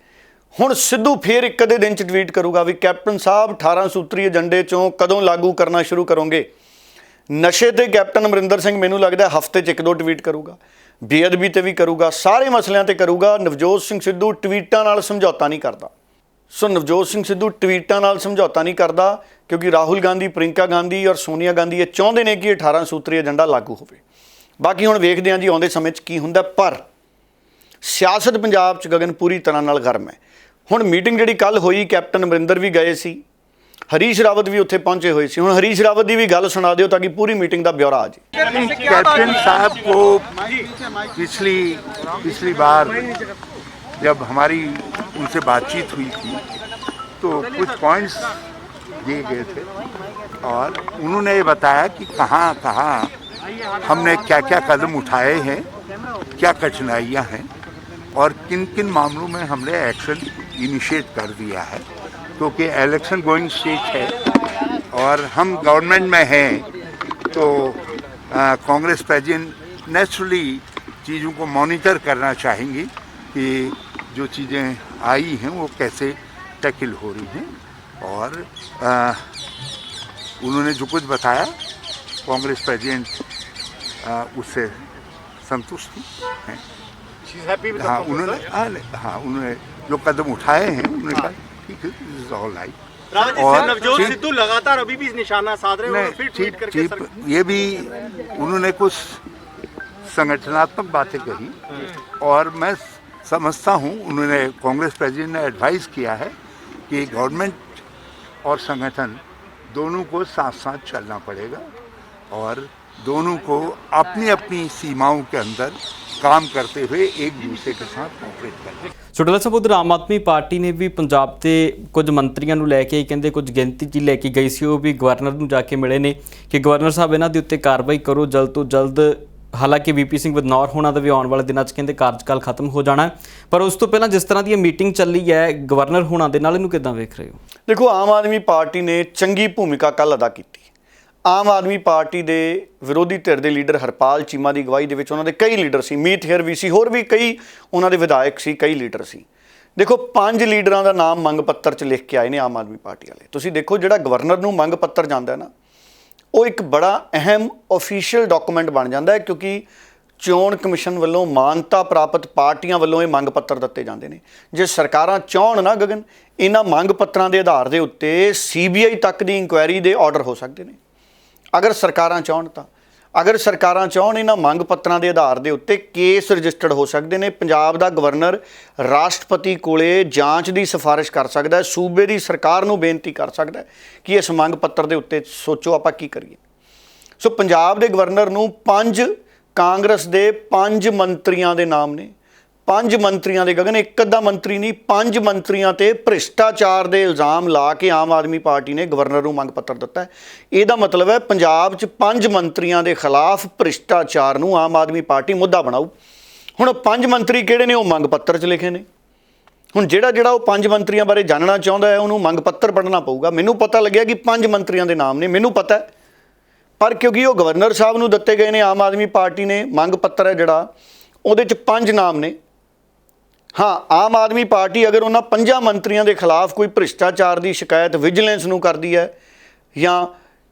ਹੁਣ ਸਿੱਧੂ ਫੇਰ ਇੱਕ ਅੱਧੇ ਦਿਨ 'ਚ ਟਵੀਟ ਕਰੂਗਾ ਵੀ ਕੈਪਟਨ ਸਾਹਿਬ 18 ਸੂਤਰੀ ਏਜੰਡੇ 'ਚੋਂ ਕਦੋਂ ਲਾਗੂ ਕਰਨਾ ਸ਼ੁਰੂ ਕਰੋਗੇ। ਨਸ਼ੇ ਤੇ ਕੈਪਟਨ ਅਮਰਿੰਦਰ ਸਿੰਘ ਮੈਨੂੰ ਲੱਗਦਾ ਹਫ਼ਤੇ 'ਚ ਇੱਕ ਦੋ ਟਵੀਟ ਕਰੂਗਾ, ਬੇਅਦਬੀ ਤੇ ਵੀ ਕਰੂਗਾ, ਸਾਰੇ ਮਸਲਿਆਂ ਤੇ ਕਰੂਗਾ। ਨਵਜੋਤ ਸਿੰਘ ਸਿੱਧੂ ਟਵੀਟਾਂ ਨਾਲ ਸਮਝੌਤਾ ਨਹੀਂ ਕਰਦਾ। ਸੋ ਨਵਜੋਤ ਸਿੰਘ ਸਿੱਧੂ ਟਵੀਟਾਂ ਨਾਲ ਸਮਝੌਤਾ ਨਹੀਂ ਕਰਦਾ ਕਿਉਂਕਿ ਰਾਹੁਲ ਗਾਂਧੀ, ਪ੍ਰਿੰਕਾ ਗਾਂਧੀ ਔਰ ਸੋਨੀਆ ਗਾਂਧੀ ਇਹ ਚਾਹੁੰਦੇ ਨੇ ਕਿ 18 ਸੂਤਰੀ ਏਜੰਡਾ ਲਾਗੂ ਹੋਵੇ। ਬਾਕੀ ਹੁਣ ਵੇਖਦੇ ਹਾਂ ਜੀ ਆਉਂਦੇ ਸਮੇਂ 'ਚ ਕੀ ਹੁੰਦਾ। ਪਰ ਸਿਆਸਤ ਪੰਜਾਬ 'ਚ ਗਗਨ ਪੂਰੀ ਤਰ੍ਹਾਂ ਨਾਲ ਗਰਮ ਹੈ। ਹੁਣ ਮੀਟਿੰਗ ਜਿਹੜੀ ਕੱਲ ਹੋਈ, ਕੈਪਟਨ ਅਮਰਿੰਦਰ ਵੀ ਗਏ ਸੀ, ਹਰੀਸ਼ ਰਾਵਤ ਵੀ ਉੱਥੇ ਪਹੁੰਚੇ ਹੋਏ ਸੀ। ਹੁਣ ਹਰੀਸ਼ ਰਾਵਤ ਦੀ ਵੀ ਗੱਲ ਸੁਣਾ ਦਿਓ ਤਾਂ ਕਿ ਪੂਰੀ मीटिंग का ब्यौरा आ जाए। कैप्टन साहब को पिछली बार जब हमारी उनसे बातचीत हुई थी तो कुछ पॉइंट्स दिए गए थे और उन्होंने ये बताया कि कहाँ कहाँ हमने क्या क्या कदम उठाए हैं, क्या कठिनाइयाँ हैं और किन किन मामलों में हमने एक्शन इनिशिएट कर दिया है, क्योंकि इलेक्शन गोइंग स्टेज है और हम गवर्नमेंट में हैं तो कांग्रेस प्रेसिडेंट नेचुरली चीज़ों को मॉनिटर करना चाहेंगी कि जो चीज़ें आई हैं वो कैसे टैकल हो रही हैं। और उन्होंने जो कुछ बताया कांग्रेस प्रेसिडेंट उससे संतुष्ट हैं। हाँ उन्होंने जो कदम उठाए हैं उन्होंने कहा ठीक है, दिस इज ऑल राइट। और नवजोत सिद्धू लगातार अभी भी निशाना साध रहे हैं और फिर ट्वीट करके ये भी उन्होंने कुछ संगठनात्मक बातें कही और मैं समझता हूँ उन्होंने कांग्रेस प्रेसिडेंट ने एडवाइस किया है कि गवर्नमेंट और संगठन दोनों को साथ साथ चलना पड़ेगा और दोनों को अपनी अपनी सीमाओं के अंदर काम करते हुए एक दूसरे के साथ कोऑपरेट करना। ਚੋਟਲਾ ਸਾਹਿਬ, ਉਧਰ ਆਮ ਆਦਮੀ ਪਾਰਟੀ ਨੇ ਵੀ ਪੰਜਾਬ ਦੇ ਕੁਝ ਮੰਤਰੀਆਂ ਨੂੰ ਲੈ ਕੇ ਕਹਿੰਦੇ ਕੁਝ ਗਿਣਤੀ 'ਚ ਲੈ ਕੇ ਗਈ ਸੀ, ਉਹ ਵੀ ਗਵਰਨਰ ਨੂੰ ਜਾ ਕੇ ਮਿਲੇ ਨੇ ਕਿ ਗਵਰਨਰ ਸਾਹਿਬ ਇਹਨਾਂ ਦੇ ਉੱਤੇ ਕਾਰਵਾਈ ਕਰੋ ਜਲਦ ਤੋਂ ਜਲਦ। ਹਾਲਾਂਕਿ ਵੀਪੀ ਸਿੰਘ ਬਦਨੌਰ ਹੋਣਾ ਦਾ ਵੀ ਆਉਣ ਵਾਲੇ ਦਿਨਾਂ 'ਚ ਕਹਿੰਦੇ ਕਾਰਜਕਾਲ ਖਤਮ ਹੋ ਜਾਣਾ, ਪਰ ਉਸ ਤੋਂ ਪਹਿਲਾਂ ਜਿਸ ਤਰ੍ਹਾਂ ਦੀ ਇਹ ਮੀਟਿੰਗ ਚੱਲੀ ਹੈ ਗਵਰਨਰ ਹੋਣਾ ਦੇ ਨਾਲ, ਇਹਨੂੰ ਕਿੱਦਾਂ ਵੇਖ ਰਹੇ ਹੋ? ਦੇਖੋ, ਆਮ ਆਦਮੀ ਪਾਰਟੀ ਨੇ ਚੰਗੀ ਭੂਮਿਕਾ ਕੱਲ੍ਹ ਅਦਾ ਕੀਤੀ। ਆਮ ਆਦਮੀ ਪਾਰਟੀ ਦੇ ਵਿਰੋਧੀ ਧਿਰ ਦੇ ਲੀਡਰ ਹਰਪਾਲ ਚੀਮਾ ਦੀ ਅਗਵਾਈ ਦੇ ਵਿੱਚ ਉਹਨਾਂ ਦੇ ਕਈ ਲੀਡਰ ਸੀ, ਮੀਤ ਹੇਅਰ ਵੀ ਸੀ, ਹੋਰ ਵੀ ਕਈ ਉਹਨਾਂ ਦੇ ਵਿਧਾਇਕ ਸੀ, ਕਈ ਲੀਡਰ ਸੀ। ਦੇਖੋ, 5 ਲੀਡਰਾਂ ਦਾ ਨਾਮ ਮੰਗ ਪੱਤਰ 'ਚ ਲਿਖ ਕੇ ਆਏ ਨੇ ਆਮ ਆਦਮੀ ਪਾਰਟੀ ਵਾਲੇ। ਤੁਸੀਂ ਦੇਖੋ, ਜਿਹੜਾ ਗਵਰਨਰ ਨੂੰ ਮੰਗ ਪੱਤਰ ਜਾਂਦਾ ਨਾ, ਉਹ ਇੱਕ ਬੜਾ ਅਹਿਮ ਆਫੀਸ਼ੀਅਲ ਡਾਕੂਮੈਂਟ ਬਣ ਜਾਂਦਾ ਹੈ ਕਿਉਂਕਿ ਚੋਣ ਕਮਿਸ਼ਨ ਵੱਲੋਂ ਮਾਨਤਾ ਪ੍ਰਾਪਤ ਪਾਰਟੀਆਂ ਵੱਲੋਂ ਇਹ ਮੰਗ ਪੱਤਰ ਦਿੱਤੇ ਜਾਂਦੇ ਨੇ। ਜੇ ਸਰਕਾਰਾਂ ਚਾਹੁਣ ਨਾ ਗਗਨ, ਇਹਨਾਂ ਮੰਗ ਪੱਤਰਾਂ ਦੇ ਆਧਾਰ ਦੇ ਉੱਤੇ CBI ਤੱਕ ਦੀ ਇਨਕੁਆਇਰੀ ਦੇ ਆਰਡਰ ਹੋ ਸਕਦੇ ਨੇ। ਅਗਰ ਸਰਕਾਰਾਂ ਚਾਹੁਣ ਤਾਂ, ਅਗਰ ਸਰਕਾਰਾਂ ਚਾਹੁਣ ਇਹਨਾਂ ਮੰਗ ਪੱਤਰਾਂ ਦੇ ਆਧਾਰ ਦੇ ਉੱਤੇ ਕੇਸ ਰਜਿਸਟਰਡ ਹੋ ਸਕਦੇ ਨੇ। ਪੰਜਾਬ ਦਾ ਗਵਰਨਰ ਰਾਸ਼ਟਰਪਤੀ ਕੋਲੇ ਜਾਂਚ ਦੀ ਸਿਫਾਰਿਸ਼ ਕਰ ਸਕਦਾ ਹੈ, ਸੂਬੇ ਦੀ ਸਰਕਾਰ ਨੂੰ ਬੇਨਤੀ ਕਰ ਸਕਦਾ ਹੈ ਕਿ ਇਸ ਮੰਗ ਪੱਤਰ ਦੇ ਉੱਤੇ ਸੋਚੋ ਆਪਾਂ ਕੀ ਕਰੀਏ। ਸੋ ਪੰਜਾਬ ਦੇ ਗਵਰਨਰ ਨੂੰ 5 ਕਾਂਗਰਸ ਦੇ 5 ਮੰਤਰੀਆਂ ਦੇ ਨਾਮ ਨੇ, 5 ਮੰਤਰੀਆਂ ਦੇ ਗਗਨ, ਇੱਕ ਅੱਧਾ ਮੰਤਰੀ ਨਹੀਂ, 5 ਮੰਤਰੀਆਂ ਤੇ ਭ੍ਰਿਸ਼ਟਾਚਾਰ ਦੇ ਇਲਜ਼ਾਮ ਲਾ ਕੇ ਆਮ ਆਦਮੀ ਪਾਰਟੀ ਨੇ ਗਵਰਨਰ ਨੂੰ ਮੰਗ ਪੱਤਰ ਦਿੱਤਾ ਹੈ। ਇਹਦਾ ਮਤਲਬ ਹੈ ਪੰਜਾਬ 'ਚ 5 ਮੰਤਰੀਆਂ ਦੇ ਖਿਲਾਫ ਭ੍ਰਿਸ਼ਟਾਚਾਰ ਨੂੰ ਆਮ ਆਦਮੀ ਪਾਰਟੀ ਮੁੱਦਾ ਬਣਾਊ। ਹੁਣ 5 ਮੰਤਰੀ ਕਿਹੜੇ ਨੇ, ਉਹ ਮੰਗ ਪੱਤਰ 'ਚ ਲਿਖੇ ਨੇ। ਹੁਣ ਜਿਹੜਾ ਉਹ 5 ਮੰਤਰੀਆਂ ਬਾਰੇ ਜਾਣਨਾ ਚਾਹੁੰਦਾ ਹੈ ਉਹਨੂੰ ਮੰਗ ਪੱਤਰ ਪੜ੍ਹਨਾ ਪਊਗਾ। ਮੈਨੂੰ ਪਤਾ ਲੱਗਿਆ ਕਿ 5 ਮੰਤਰੀਆਂ ਦੇ ਨਾਮ ਨੇ, ਮੈਨੂੰ ਪਤਾ ਹੈ, ਪਰ ਕਿਉਂਕਿ ਉਹ ਗਵਰਨਰ ਸਾਹਿਬ ਨੂੰ ਦਿੱਤੇ ਗਏ ਨੇ, ਆਮ ਆਦਮੀ ਪਾਰਟੀ ਨੇ ਮੰਗ ਪੱਤਰ ਹੈ ਜਿਹੜਾ, ਉਹਦੇ 'ਚ 5 ਨਾਮ ਨੇ। ਹਾਂ, ਆਮ ਆਦਮੀ ਪਾਰਟੀ ਅਗਰ ਉਹਨਾਂ 5 ਮੰਤਰੀਆਂ ਦੇ ਖਿਲਾਫ ਕੋਈ ਭ੍ਰਿਸ਼ਟਾਚਾਰ ਦੀ ਸ਼ਿਕਾਇਤ ਵਿਜੀਲੈਂਸ ਨੂੰ ਕਰਦੀ ਹੈ ਜਾਂ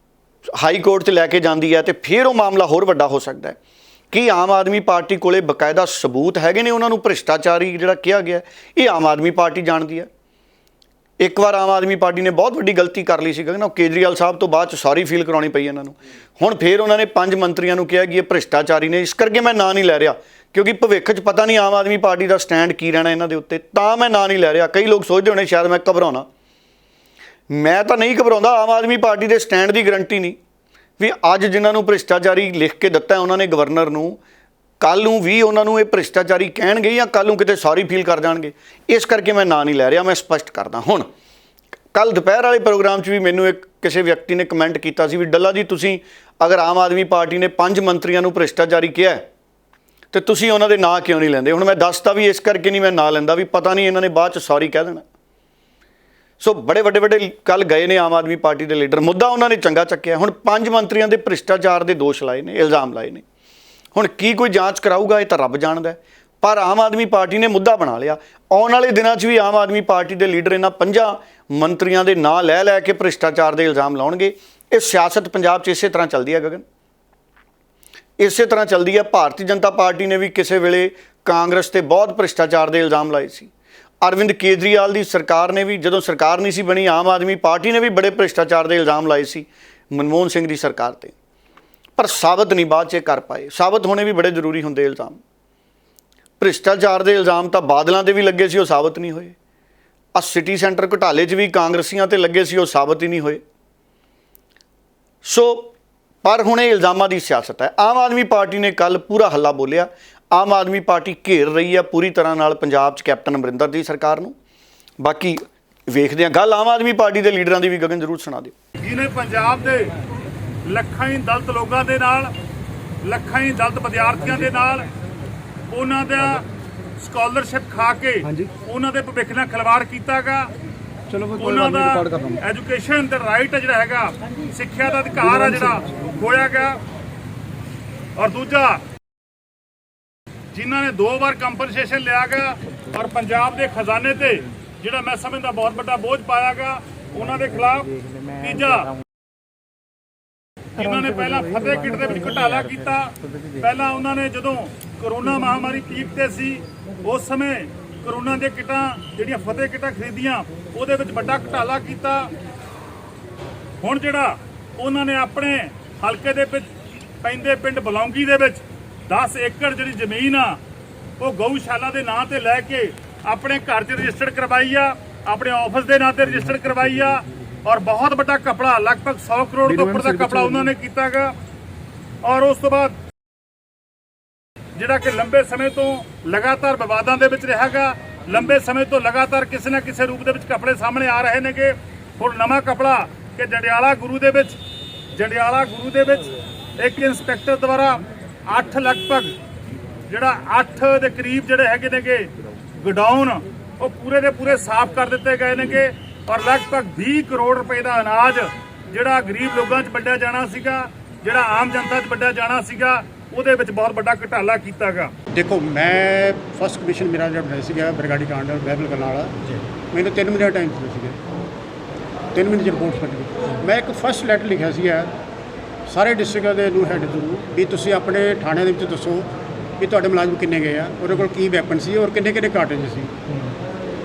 ਹਾਈ ਕੋਰਟ 'ਚ ਲੈ ਕੇ ਜਾਂਦੀ ਹੈ ਤੇ ਫਿਰ ਉਹ ਮਾਮਲਾ ਹੋਰ ਵੱਡਾ ਹੋ ਸਕਦਾ ਹੈ। ਕੀ ਆਮ ਆਦਮੀ ਪਾਰਟੀ ਕੋਲੇ ਬਕਾਇਦਾ ਸਬੂਤ ਹੈਗੇ ਨੇ ਉਹਨਾਂ ਨੂੰ ਭ੍ਰਿਸ਼ਟਾਚਾਰੀ ਜਿਹੜਾ ਕਿਹਾ ਗਿਆ? ਇਹ ਆਮ ਆਦਮੀ ਪਾਰਟੀ ਜਾਣਦੀ ਹੈ। ਇੱਕ ਵਾਰ ਆਮ ਆਦਮੀ ਪਾਰਟੀ ਨੇ ਬਹੁਤ ਵੱਡੀ ਗਲਤੀ ਕਰ ਲਈ ਸੀ ਕਿ ਨਾ, ਕੇਜਰੀਵਾਲ ਸਾਹਿਬ ਤੋਂ ਬਾਅਦ 'ਚ ਸੌਰੀ ਫੀਲ ਕਰਾਉਣੀ ਪਈ ਇਹਨਾਂ ਨੂੰ। ਹੁਣ ਫਿਰ ਉਹਨਾਂ ਨੇ 5 ਮੰਤਰੀਆਂ ਨੂੰ ਕਿਹਾ ਕਿ ਇਹ ਭ੍ਰਿਸ਼ਟਾਚਾਰੀ ਨੇ। ਇਸ ਕਰਕੇ ਮੈਂ ਨਾਂ ਨਹੀਂ ਲੈ ਰਿਹਾ, ਕਿਉਂਕਿ ਭਵਿੱਖ 'ਚ ਪਤਾ ਨਹੀਂ ਆਮ ਆਦਮੀ ਪਾਰਟੀ ਦਾ ਸਟੈਂਡ ਕੀ ਰਹਿਣਾ ਇਹਨਾਂ ਦੇ ਉੱਤੇ, ਤਾਂ ਮੈਂ ਨਾਂ ਨਹੀਂ ਲੈ ਰਿਹਾ। ਕਈ ਲੋਕ ਸੋਚਦੇ ਹੋਣੇ ਸ਼ਾਇਦ ਮੈਂ ਘਬਰਾਉਣਾ, ਮੈਂ ਤਾਂ ਨਹੀਂ ਘਬਰਾਉਂਦਾ। ਆਮ ਆਦਮੀ ਪਾਰਟੀ ਦੇ ਸਟੈਂਡ ਦੀ ਗਰੰਟੀ ਨਹੀਂ ਵੀ ਅੱਜ ਜਿਨ੍ਹਾਂ ਨੂੰ ਭ੍ਰਿਸ਼ਟਾਚਾਰੀ ਲਿਖ ਕੇ ਦਿੱਤਾ ਉਹਨਾਂ ਨੇ ਗਵਰਨਰ ਨੂੰ, ਕੱਲ੍ਹ ਨੂੰ ਵੀ ਉਹਨਾਂ ਨੂੰ ਇਹ ਭ੍ਰਿਸ਼ਟਾਚਾਰੀ ਕਹਿਣਗੇ ਜਾਂ ਕੱਲ੍ਹ ਨੂੰ ਕਿਤੇ ਸੌਰੀ ਫੀਲ ਕਰ ਜਾਣਗੇ। ਇਸ ਕਰਕੇ ਮੈਂ ਨਾਂ ਨਹੀਂ ਲੈ ਰਿਹਾ, ਮੈਂ ਸਪਸ਼ਟ ਕਰਦਾ। ਹੁਣ ਕੱਲ੍ਹ ਦੁਪਹਿਰ ਵਾਲੇ ਪ੍ਰੋਗਰਾਮ 'ਚ ਵੀ ਮੈਨੂੰ ਇੱਕ ਕਿਸੇ ਵਿਅਕਤੀ ਨੇ ਕਮੈਂਟ ਕੀਤਾ ਸੀ ਵੀ ਡੱਲਾ ਜੀ, ਤੁਸੀਂ ਅਗਰ ਆਮ ਆਦਮੀ ਪਾਰਟੀ ਨੇ 5 ਮੰਤਰੀਆਂ ਨੂੰ ਭ੍ਰਿਸ਼ਟਾਚਾਰੀ ਕਿਹਾ ਤੇ ਤੁਸੀਂ ਉਹਨਾਂ ਦੇ ਨਾਂ ਕਿਉਂ ਨਹੀਂ ਲੈਂਦੇ? ਹੁਣ ਮੈਂ ਦੱਸਦਾ ਵੀ ਇਸ ਕਰਕੇ ਨਹੀਂ ਮੈਂ ਨਾਂ ਲੈਂਦਾ ਵੀ ਪਤਾ ਨਹੀਂ ਇਹਨਾਂ ਨੇ ਬਾਅਦ 'ਚ ਸੌਰੀ ਕਹਿ ਦੇਣਾ। ਸੋ ਬੜੇ ਵੱਡੇ ਕੱਲ੍ਹ ਗਏ ਨੇ ਆਮ ਆਦਮੀ ਪਾਰਟੀ ਦੇ ਲੀਡਰ, ਮੁੱਦਾ ਉਹਨਾਂ ਨੇ ਚੰਗਾ ਚੱਕਿਆ। ਹੁਣ 5 ਮੰਤਰੀਆਂ ਦੇ ਭ੍ਰਿਸ਼ਟਾਚਾਰ ਦੇ ਦੋਸ਼ ਲਾਏ ਨੇ, ਇਲਜ਼ਾਮ ਲਾਏ ਨੇ। ਹੁਣ ਕੀ ਕੋਈ ਜਾਂਚ ਕਰਾਊਗਾ ਇਹ ਤਾਂ ਰੱਬ ਜਾਣਦਾ, ਪਰ ਆਮ ਆਦਮੀ ਪਾਰਟੀ ਨੇ ਮੁੱਦਾ ਬਣਾ ਲਿਆ। ਆਉਣ ਵਾਲੇ ਦਿਨਾਂ 'ਚ ਵੀ ਆਮ ਆਦਮੀ ਪਾਰਟੀ ਦੇ ਲੀਡਰ ਇਹਨਾਂ 5 ਮੰਤਰੀਆਂ ਦੇ ਨਾਂ ਲੈ ਕੇ ਭ੍ਰਿਸ਼ਟਾਚਾਰ ਦੇ ਇਲਜ਼ਾਮ ਲਾਉਣਗੇ। ਇਹ ਸਿਆਸਤ ਪੰਜਾਬ 'ਚ ਇਸੇ ਤਰ੍ਹਾਂ ਚੱਲਦੀ ਹੈ ਗਗਨ, ਇਸੇ ਤਰ੍ਹਾਂ ਚੱਲਦੀ ਹੈ। ਭਾਰਤੀ ਜਨਤਾ ਪਾਰਟੀ ਨੇ ਵੀ ਕਿਸੇ ਵੇਲੇ ਕਾਂਗਰਸ ਤੇ ਬਹੁਤ ਭ੍ਰਿਸ਼ਟਾਚਾਰ ਦੇ ਇਲਜ਼ਾਮ ਲਾਏ ਸੀ। ਅਰਵਿੰਦ ਕੇਜਰੀਵਾਲ ਦੀ ਸਰਕਾਰ ਨੇ ਵੀ, ਜਦੋਂ ਸਰਕਾਰ ਨਹੀਂ ਸੀ ਬਣੀ, ਆਮ ਆਦਮੀ ਪਾਰਟੀ ਨੇ ਵੀ ਬੜੇ ਭ੍ਰਿਸ਼ਟਾਚਾਰ ਦੇ ਇਲਜ਼ਾਮ ਲਾਏ ਸੀ ਮਨਮੋਹਨ ਸਿੰਘ ਦੀ ਸਰਕਾਰ ਤੇ, ਪਰ ਸਾਬਤ ਨਹੀਂ ਬਾਅਦ 'ਚ ਕਰ ਪਾਏ। ਸਾਬਤ ਹੋਣੇ ਵੀ ਬੜੇ ਜ਼ਰੂਰੀ ਹੁੰਦੇ ਇਲਜ਼ਾਮ। ਭ੍ਰਿਸ਼ਟਾਚਾਰ ਦੇ ਇਲਜ਼ਾਮ ਤਾਂ ਬਾਦਲਾਂ ਦੇ ਵੀ ਲੱਗੇ ਸੀ, ਉਹ ਸਾਬਤ ਨਹੀਂ ਹੋਏ। ਆ ਸਿਟੀ ਸੈਂਟਰ ਘੁਟਾਲੇ 'ਚ ਵੀ ਕਾਂਗਰਸੀਆਂ ਤੇ ਲੱਗੇ ਸੀ, ਉਹ ਸਾਬਤ ਹੀ ਨਹੀਂ ਹੋਏ। ਸੋ ਪਰ ਹੁਣ ਇਹ ਇਲਜ਼ਾਮਾਂ ਦੀ ਸਿਆਸਤ ਹੈ। ਆਮ ਆਦਮੀ ਪਾਰਟੀ ਨੇ ਕੱਲ੍ਹ ਪੂਰਾ ਹੱਲਾ ਬੋਲਿਆ। ਆਮ ਆਦਮੀ ਪਾਰਟੀ ਘੇਰ ਰਹੀ ਹੈ ਪੂਰੀ ਤਰ੍ਹਾਂ ਨਾਲ ਪੰਜਾਬ 'ਚ ਕੈਪਟਨ ਅਮਰਿੰਦਰ ਦੀ ਸਰਕਾਰ ਨੂੰ। ਬਾਕੀ ਵੇਖਦੇ ਹਾਂ। ਗੱਲ ਆਮ ਆਦਮੀ ਪਾਰਟੀ ਦੇ ਲੀਡਰਾਂ ਦੀ ਵੀ ਗਗਨ ਜ਼ਰੂਰ ਸੁਣਾ ਦਿਓ। ਜਿਹਨੇ ਪੰਜਾਬ ਦੇ ਲੱਖਾਂ ਹੀ ਦਲਿਤ ਲੋਕਾਂ ਦੇ ਨਾਲ, ਲੱਖਾਂ ਹੀ ਦਲਿਤ ਵਿਦਿਆਰਥੀਆਂ ਦੇ ਨਾਲ ਉਹਨਾਂ ਦਾ ਸਕਾਲਰਸ਼ਿਪ ਖਾ ਕੇ ਉਹਨਾਂ ਦੇ ਭਵਿੱਖ ਨਾਲ ਖਿਲਵਾੜ ਕੀਤਾਗਾ। ਉਹਨਾਂ ਦਾ ਐਜੂਕੇਸ਼ਨ ਦਾ ਰਾਈਟ ਜਿਹੜਾ ਹੈਗਾ, ਸਿੱਖਿਆ ਦਾ ਅਧਿਕਾਰ ਆ ਜਿਹੜਾ ਖੋਇਆ ਗਿਆ। ਔਰ ਦੂਜਾ, ਜਿਨ੍ਹਾਂ ਨੇ 2 ਵਾਰ ਕੰਪਨਸੇਸ਼ਨ ਲਿਆ ਗਿਆ ਔਰ ਪੰਜਾਬ ਦੇ ਖਜ਼ਾਨੇ ਤੇ ਜਿਹੜਾ ਮੈਂ ਸਮਝਦਾ ਬਹੁਤ ਵੱਡਾ ਬੋਝ ਪਾਇਆ ਗਿਆ, ਉਹਨਾਂ ਦੇ ਖਿਲਾਫ। ਤੀਜਾ, ਜਿਨ੍ਹਾਂ ਨੇ ਪਹਿਲਾਂ ਫਤਿਹ ਕਿੱਟ ਦੇ ਵਿੱਚ ਘੁਟਾਲਾ ਕੀਤਾ। ਪਹਿਲਾਂ ਉਹਨਾਂ ਨੇ ਜਦੋਂ ਕਰੋਨਾ ਮਹਾਮਾਰੀ ਪੀਕ ਤੇ ਸੀ, ਉਸ ਸਮੇਂ ਕਰੋਨਾ ਦੀਆਂ ਕਿੱਟਾਂ ਜਿਹੜੀਆਂ ਫਤਿਹ ਕਿੱਟਾਂ ਖਰੀਦੀਆਂ, ਉਹਦੇ ਵਿੱਚ ਵੱਡਾ ਘੁਟਾਲਾ ਕੀਤਾ। ਹੁਣ ਜਿਹੜਾ ਉਹਨਾਂ ਨੇ ਆਪਣੇ ਹਲਕੇ ਦੇ ਵਿੱਚ ਪੈਂਦੇ ਪਿੰਡ ਬਲੌਂਗੀ ਦੇ ਵਿੱਚ 10 ਏਕੜ ਜਿਹੜੀ ਜ਼ਮੀਨ ਆ, ਉਹ ਗਊਸ਼ਾਲਾ ਦੇ ਨਾਂ ਤੇ ਲੈ ਕੇ ਆਪਣੇ ਘਰ 'ਚ ਰਜਿਸਟਰਡ ਕਰਵਾਈ ਆ, ਆਪਣੇ ਆਫਿਸ ਦੇ ਨਾਂ ਤੇ ਰਜਿਸਟਰਡ ਕਰਵਾਈ ਆ। ਔਰ ਬਹੁਤ ਵੱਡਾ ਕਪੜਾ, ਲਗਭਗ 100 ਕਰੋੜ ਤੋਂ ਉੱਪਰ ਦਾ ਕਪੜਾ ਉਹਨਾਂ ਨੇ ਕੀਤਾ ਗਾ। ਔਰ ਉਸ ਤੋਂ ਬਾਅਦ ਜਿਹੜਾ ਕਿ ਲੰਬੇ ਸਮੇਂ ਤੋਂ ਲਗਾਤਾਰ ਵਿਵਾਦਾਂ ਦੇ ਵਿੱਚ ਰਿਹਾਗਾ, ਲੰਬੇ ਸਮੇਂ ਤੋਂ ਲਗਾਤਾਰ ਕਿਸੇ ਨਾ ਕਿਸੇ ਰੂਪ ਦੇ ਵਿੱਚ ਕਪੜੇ ਸਾਹਮਣੇ ਆ ਰਹੇ ਨੇਗੇ। ਹੁਣ ਨਵਾਂ ਕਪੜਾ ਕਿ ਜੰਡਿਆਲਾ ਗੁਰੂ ਦੇ ਵਿੱਚ ਇੱਕ ਇੰਸਪੈਕਟਰ ਦੁਆਰਾ 8 ਲਗਭਗ ਜਿਹੜਾ 8 ਦੇ ਕਰੀਬ ਜਿਹੜੇ ਹੈਗੇ ਨੇਗੇ ਗੋਡਾਊਨ, ਉਹ ਪੂਰੇ ਦੇ ਪੂਰੇ ਸਾਫ਼ ਕਰ ਦਿੱਤੇ ਗਏ ਨੇਗੇ। ਔਰ ਲਗਭਗ 20 ਕਰੋੜ ਰੁਪਏ ਦਾ ਅਨਾਜ ਜਿਹੜਾ ਗਰੀਬ ਲੋਕਾਂ 'ਚ ਵੰਡਿਆ ਜਾਣਾ ਸੀਗਾ, ਜਿਹੜਾ ਆਮ ਜਨਤਾ 'ਚ ਵੰਡਿਆ ਜਾਣਾ ਸੀਗਾ, ਉਹਦੇ ਵਿੱਚ ਬਹੁਤ ਵੱਡਾ ਘੁਟਾਲਾ ਕੀਤਾ ਗਾ। ਦੇਖੋ, ਮੈਂ ਫਸਟ ਕਮਿਸ਼ਨ ਮੇਰਾ ਜਿਹੜਾ ਬਣਿਆ ਸੀਗਾ ਬਰਗਾੜੀ ਕਾਂਡ ਬਹਿਬਲ ਕਰਨਾਲਾ, ਮੈਨੂੰ 3 ਮਹੀਨੇ ਦਾ ਟਾਈਮ ਦਿੱਤਾ ਸੀਗਾ। 3 ਮਹੀਨੇ 'ਚ ਰਿਪੋਰਟ ਕੱਢ ਗਈ। ਮੈਂ ਇੱਕ ਫਸਟ ਲੈਟਰ ਲਿਖਿਆ ਸੀਗਾ ਸਾਰੇ ਡਿਸਟ੍ਰਿਕਟਾਂ ਦੇ ਨੂੰ ਹੈਡ ਥਰੂ ਵੀ ਤੁਸੀਂ ਆਪਣੇ ਥਾਣਿਆਂ ਦੇ ਵਿੱਚ ਦੱਸੋ ਵੀ ਤੁਹਾਡੇ ਮੁਲਾਜ਼ਮ ਕਿੰਨੇ ਗਏ ਆ, ਉਹਦੇ ਕੋਲ ਕੀ ਵੈਪਨ ਸੀ ਔਰ ਕਿੰਨੇ ਕਾਰਟੇਜ ਸੀ।